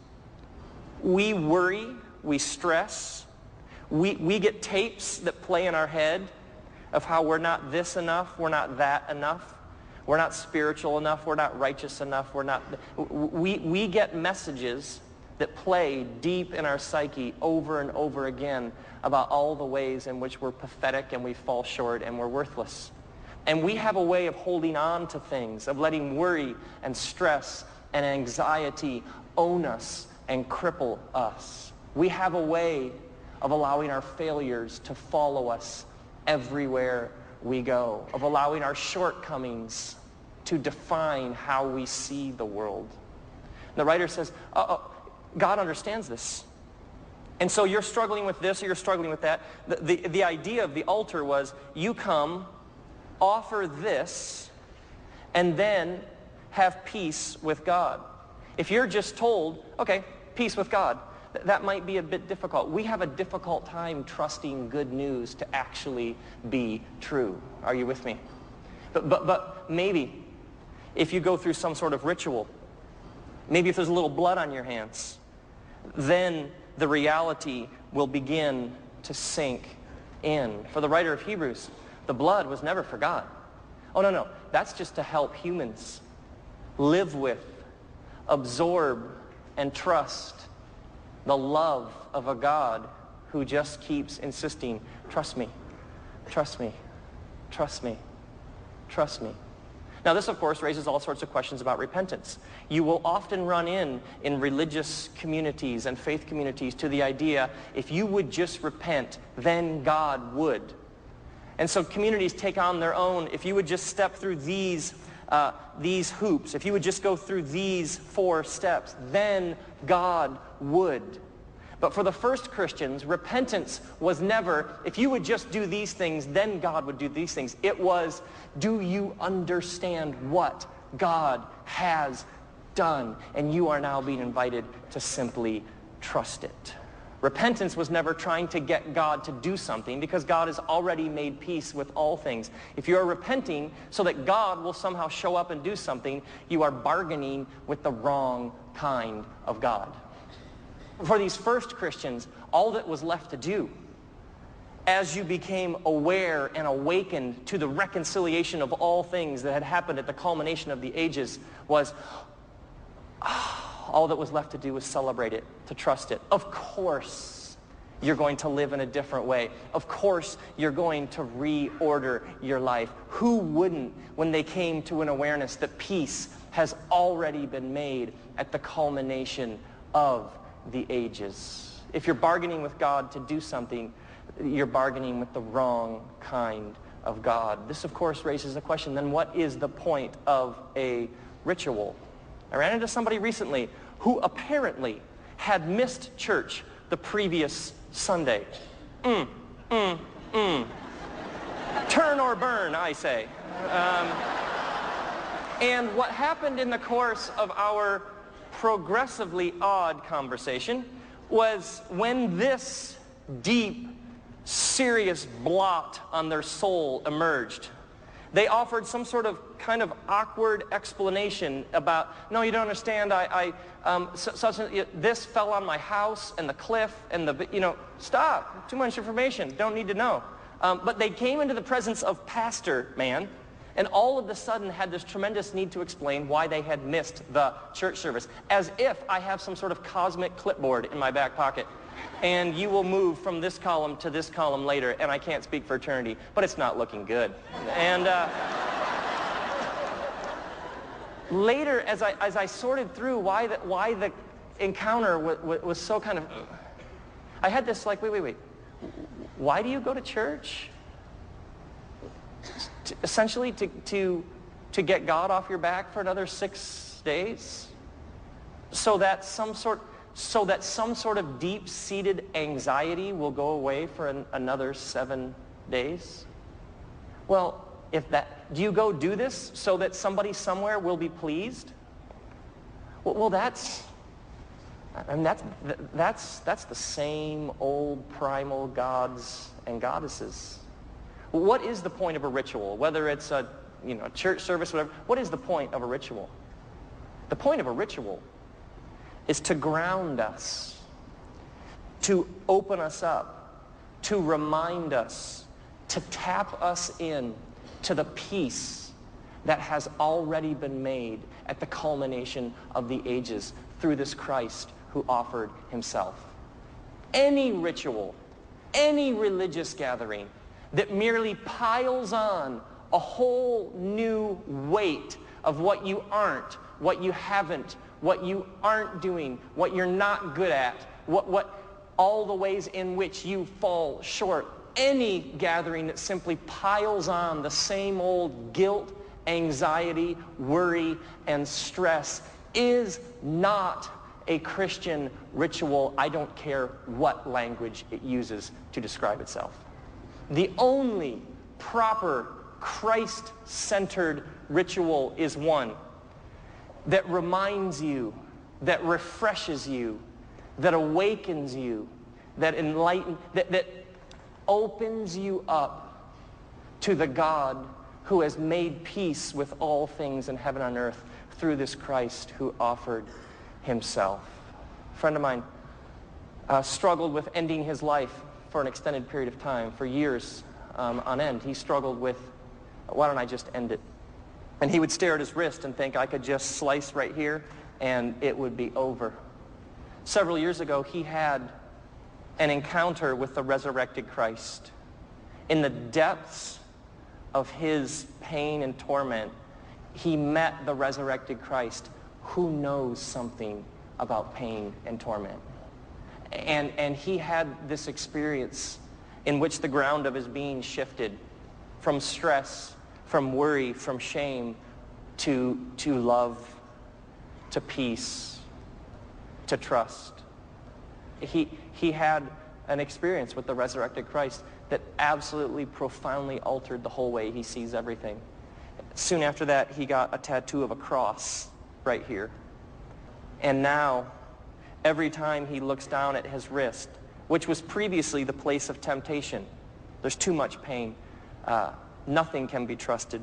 We worry, we stress. We get tapes that play in our head of how we're not this enough, we're not that enough, we're not spiritual enough, we're not righteous enough, we get messages that play deep in our psyche over and over again about all the ways in which we're pathetic and we fall short and we're worthless. And we have a way of holding on to things, of letting worry and stress and anxiety own us and cripple us. We have a way of allowing our failures to follow us everywhere we go, of allowing our shortcomings to define how we see the world. And the writer says, God understands this. And so you're struggling with this or you're struggling with that. The idea of the altar was you come, offer this, and then have peace with God. If you're just told, okay, peace with God, that might be a bit difficult. We have a difficult time trusting good news to actually be true. Are you with me? But maybe if you go through some sort of ritual, maybe if there's a little blood on your hands, then the reality will begin to sink in. For the writer of Hebrews, the blood was never forgot. Oh, no. That's just to help humans live with, absorb, and trust the love of a God who just keeps insisting, trust me, trust me, trust me, trust me. Now this, of course, raises all sorts of questions about repentance. You will often run in religious communities and faith communities to the idea, if you would just repent, then God would. And so communities take on their own, if you would just step through these hoops, if you would just go through these 4 steps, then God would. But for the first Christians, repentance was never, if you would just do these things, then God would do these things. It was, do you understand what God has done? And you are now being invited to simply trust it. Repentance was never trying to get God to do something, because God has already made peace with all things. If you are repenting so that God will somehow show up and do something, you are bargaining with the wrong kind of God. For these first Christians, all that was left to do, as you became aware and awakened to the reconciliation of all things that had happened at the culmination of the ages, was all that was left to do was celebrate it, to trust it. Of course, you're going to live in a different way. Of course, you're going to reorder your life. Who wouldn't when they came to an awareness that peace has already been made at the culmination of the ages? If you're bargaining with God to do something, you're bargaining with the wrong kind of God. This, of course, raises a question, then what is the point of a ritual? I ran into somebody recently who apparently had missed church the previous Sunday. Turn or burn, I say. And what happened in the course of our progressively odd conversation was, when this deep, serious blot on their soul emerged, they offered some sort of kind of awkward explanation about, no, you don't understand, this fell on my house and the cliff and stop, too much information, don't need to know. But they came into the presence of Pastor Man, and all of a sudden had this tremendous need to explain why they had missed the church service, as if I have some sort of cosmic clipboard in my back pocket, and you will move from this column to this column later, and I can't speak for eternity, but it's not looking good. And later, as I sorted through why the encounter was so kind of, I had this like, wait, why do you go to church? Essentially to get God off your back for another 6 days, so that some sort of deep-seated anxiety will go away for another 7 days? Well, do you go do this so that somebody somewhere will be pleased? Well, that's the same old primal gods and goddesses. What is the point of a ritual? Whether it's a church service, whatever, what is the point of a ritual? The point of a ritual is to ground us, to open us up, to remind us, to tap us in to the peace that has already been made at the culmination of the ages through this Christ who offered himself. Any ritual, any religious gathering that merely piles on a whole new weight of what you aren't, what you haven't, what you aren't doing, what you're not good at, what all the ways in which you fall short. Any gathering that simply piles on the same old guilt, anxiety, worry, and stress is not a Christian ritual. I don't care what language it uses to describe itself. The only proper Christ-centered ritual is one that reminds you, that refreshes you, that awakens you, that opens you up to the God who has made peace with all things in heaven and earth through this Christ who offered himself. A friend of mine struggled with ending his life for an extended period of time, for years on end. He struggled with, why don't I just end it? And he would stare at his wrist and think, I could just slice right here and it would be over. Several years ago, he had an encounter with the resurrected Christ. In the depths of his pain and torment, he met the resurrected Christ, who knows something about pain and torment. And he had this experience in which the ground of his being shifted from stress, from worry, from shame, to love, to peace, to trust. He had an experience with the resurrected Christ that absolutely profoundly altered the whole way he sees everything. Soon after that, he got a tattoo of a cross right here. And now, every time he looks down at his wrist, which was previously the place of temptation, there's too much pain. Nothing can be trusted.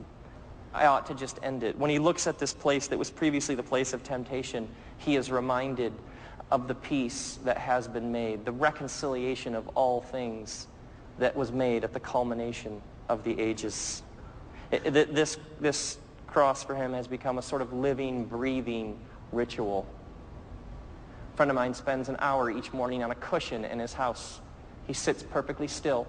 I ought to just end it. When he looks at this place that was previously the place of temptation, he is reminded of the peace that has been made, the reconciliation of all things that was made at the culmination of the ages. This cross for him has become a sort of living, breathing ritual. A friend of mine spends an hour each morning on a cushion in his house. He sits perfectly still.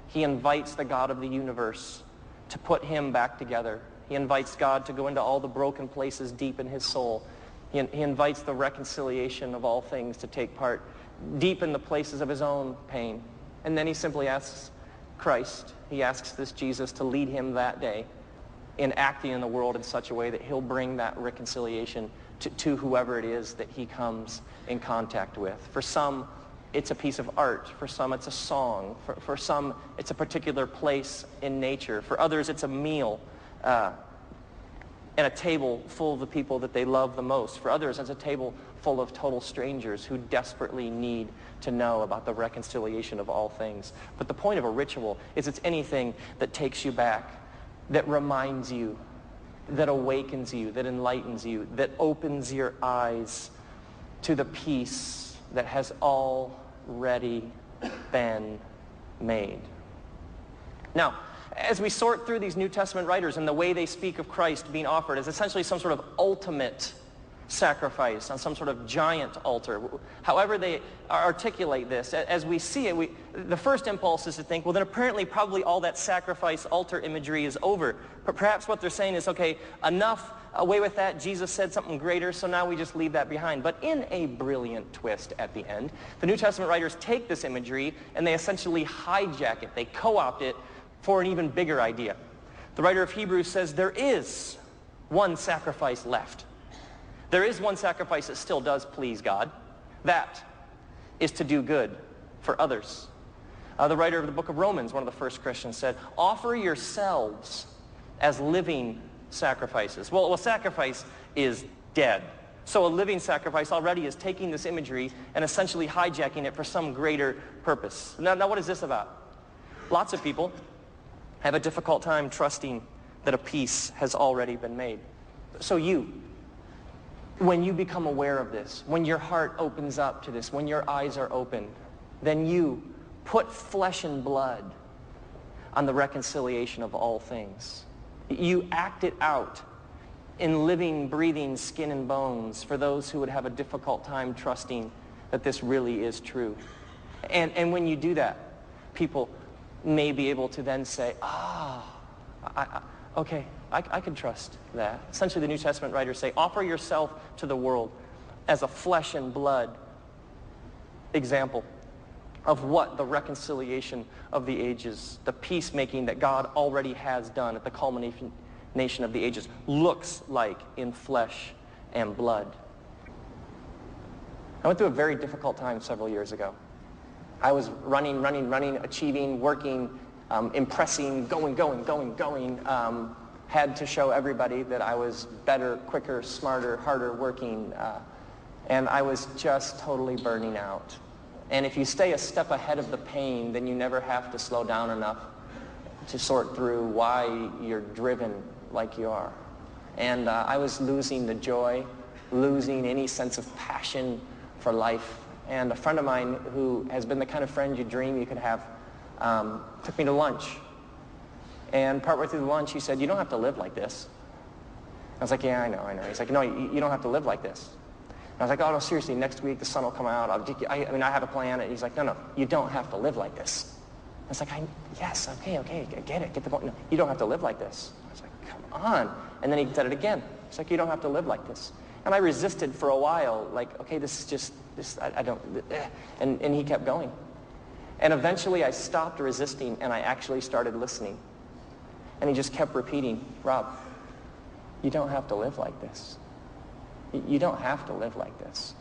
He invites the God of the universe to put him back together. He invites God to go into all the broken places deep in his soul. He invites the reconciliation of all things to take part deep in the places of his own pain. And then he simply asks Christ, he asks this Jesus to lead him that day in acting in the world in such a way that he'll bring that reconciliation to whoever it is that he comes in contact with. For some, it's a piece of art. For some, it's a song. For some, it's a particular place in nature. For others, it's a meal and a table full of the people that they love the most. For others, it's a table full of total strangers who desperately need to know about the reconciliation of all things. But the point of a ritual is it's anything that takes you back, that reminds you, that awakens you, that enlightens you, that opens your eyes to the peace that has already been made. Now, as we sort through these New Testament writers and the way they speak of Christ being offered as essentially some sort of ultimate sacrifice on some sort of giant altar, however they articulate this, as we see it, the first impulse is to think, well, then apparently probably all that sacrifice altar imagery is over. But perhaps what they're saying is, okay, enough, away with that, Jesus said something greater, so now we just leave that behind. But in a brilliant twist at the end, the New Testament writers take this imagery and they essentially hijack it. They co-opt it for an even bigger idea. The writer of Hebrews says there is one sacrifice left. There is one sacrifice that still does please God. That is to do good for others. The writer of the book of Romans, one of the first Christians, said, offer yourselves as living sacrifices. Well, sacrifice is dead. So a living sacrifice already is taking this imagery and essentially hijacking it for some greater purpose. Now what is this about? Lots of people have a difficult time trusting that a peace has already been made. So when you become aware of this, when your heart opens up to this, when your eyes are opened, then you put flesh and blood on the reconciliation of all things. You act it out in living, breathing skin and bones for those who would have a difficult time trusting that this really is true. And when you do that, people may be able to then say, okay, I can trust that. Essentially, the New Testament writers say, offer yourself to the world as a flesh and blood example of what the reconciliation of the ages, the peacemaking that God already has done at the culmination of the ages, looks like in flesh and blood. I went through a very difficult time several years ago. I was running, achieving, working, impressing, going. Had to show everybody that I was better, quicker, smarter, harder working. And I was just totally burning out. And if you stay a step ahead of the pain, then you never have to slow down enough to sort through why you're driven like you are. And I was losing the joy, losing any sense of passion for life and a friend of mine who has been the kind of friend you dream you could have took me to lunch. And partway through the lunch, he said, "You don't have to live like this." I was like, "Yeah, I know. He's like, "No, you don't have to live like this." And I was like, "Oh, no, seriously, next week the sun will come out. I have a plan." And he's like, "No, you don't have to live like this." I was like, "Yes, okay, I get it, get the point. No, you don't have to live like this." I was like, "Come on." And then he said it again. He's like, "You don't have to live like this." And I resisted for a while, like, okay, this is just, I don't, and he kept going. And eventually I stopped resisting and I actually started listening. And he just kept repeating, "Rob, you don't have to live like this. You don't have to live like this.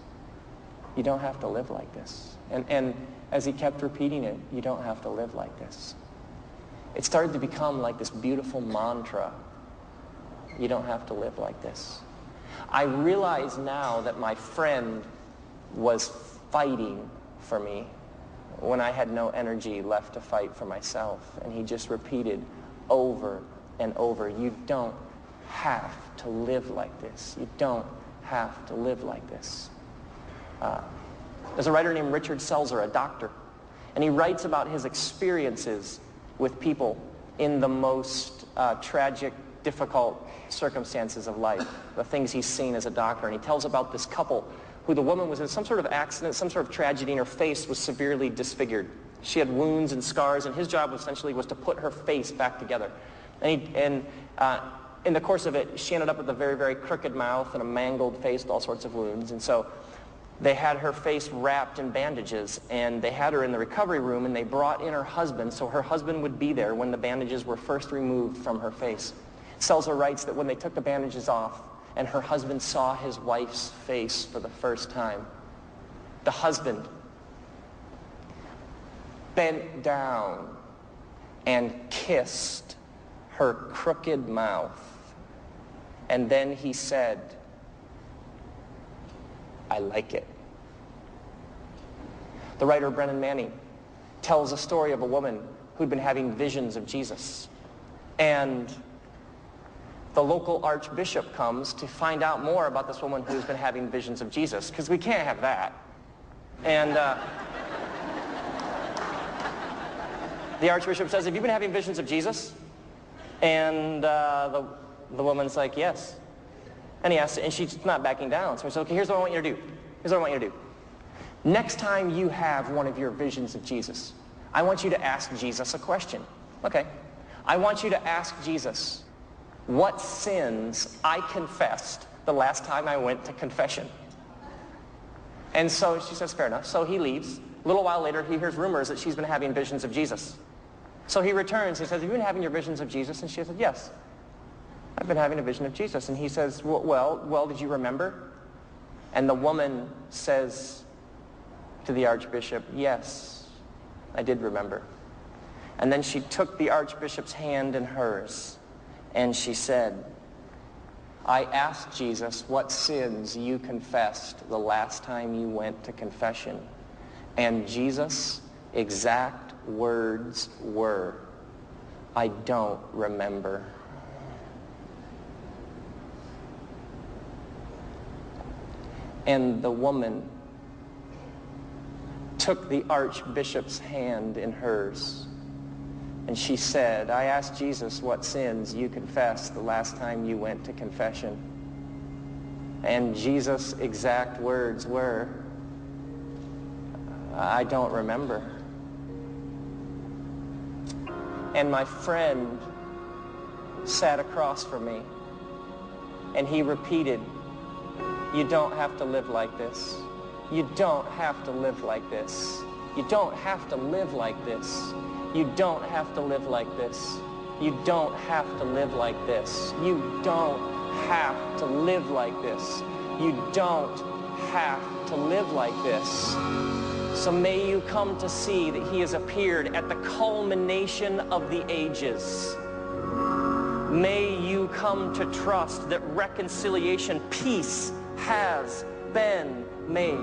You don't have to live like this." And as he kept repeating it, "You don't have to live like this," it started to become like this beautiful mantra. You don't have to live like this. I realize now that my friend was fighting for me when I had no energy left to fight for myself. And he just repeated over and over, "You don't have to live like this. You don't have to live like this." There's a writer named Richard Selzer, a doctor, and he writes about his experiences with people in the most tragic, difficult circumstances of life, the things he's seen as a doctor. And he tells about this couple who the woman was in some sort of accident, some sort of tragedy, and her face was severely disfigured. She had wounds and scars, and his job essentially was to put her face back together. And in the course of it, she ended up with a very, very crooked mouth and a mangled face with all sorts of wounds. And so they had her face wrapped in bandages, and they had her in the recovery room, and they brought in her husband, so her husband would be there when the bandages were first removed from her face. Selzer writes that when they took the bandages off and her husband saw his wife's face for the first time, the husband bent down and kissed her crooked mouth. And then he said, "I like it." The writer Brennan Manning tells a story of a woman who'd been having visions of Jesus. And the local archbishop comes to find out more about this woman who's been having visions of Jesus, because we can't have that. And the archbishop says, "Have you been having visions of Jesus?" And the woman's like, "Yes." And he asks, and she's not backing down. So he says, "Okay, here's what I want you to do. Here's what I want you to do. Next time you have one of your visions of Jesus, I want you to ask Jesus a question." Okay. "I want you to ask Jesus what sins I confessed the last time I went to confession." And so she says, "Fair enough." So he leaves. A little while later, he hears rumors that she's been having visions of Jesus. So he returns. He says, "Have you been having your visions of Jesus?" And she says, "Yes, I've been having a vision of Jesus." And he says, well, did you remember?" And the woman says to the archbishop, "Yes, I did remember." And then she took the archbishop's hand in hers, and she said, "I asked Jesus what sins you confessed the last time you went to confession. And Jesus' exact words were, 'I don't remember.'" And the woman took the archbishop's hand in hers, and she said, "I asked Jesus what sins you confessed the last time you went to confession. And Jesus' exact words were, 'I don't remember.'" And my friend sat across from me, and he repeated, "You don't have to live like this. You don't have to live like this. You don't have to live like this. You don't have to live like this. You don't have to live like this. You don't have to live like this. You don't have to live like this." So may you come to see that he has appeared at the culmination of the ages. May you come to trust that reconciliation, peace, has been made.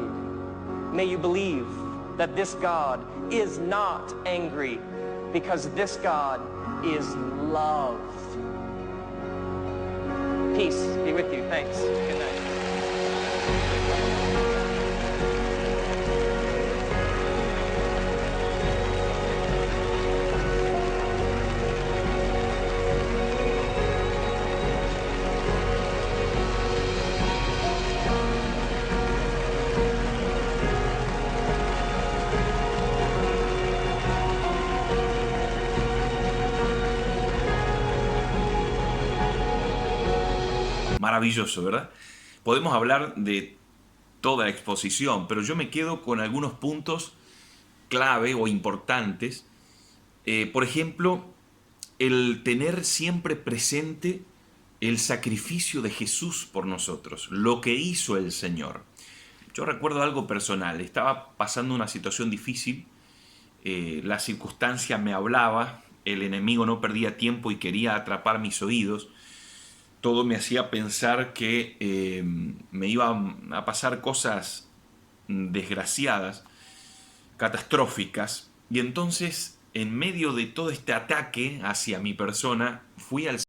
May you believe that this God is not angry, because this God is love. Peace be with you. Thanks. Good night. maravilloso, ¿verdad? Podemos hablar de toda la exposición, pero yo me quedo con algunos puntos clave o importantes. Por ejemplo, el tener siempre presente el sacrificio de Jesús por nosotros, lo que hizo el Señor. Yo recuerdo algo personal, estaba pasando una situación difícil, la circunstancia me hablaba, el enemigo no perdía tiempo y quería atrapar mis oídos. Todo me hacía pensar que me iban a pasar cosas desgraciadas, catastróficas, y entonces, en medio de todo este ataque hacia mi persona, fui al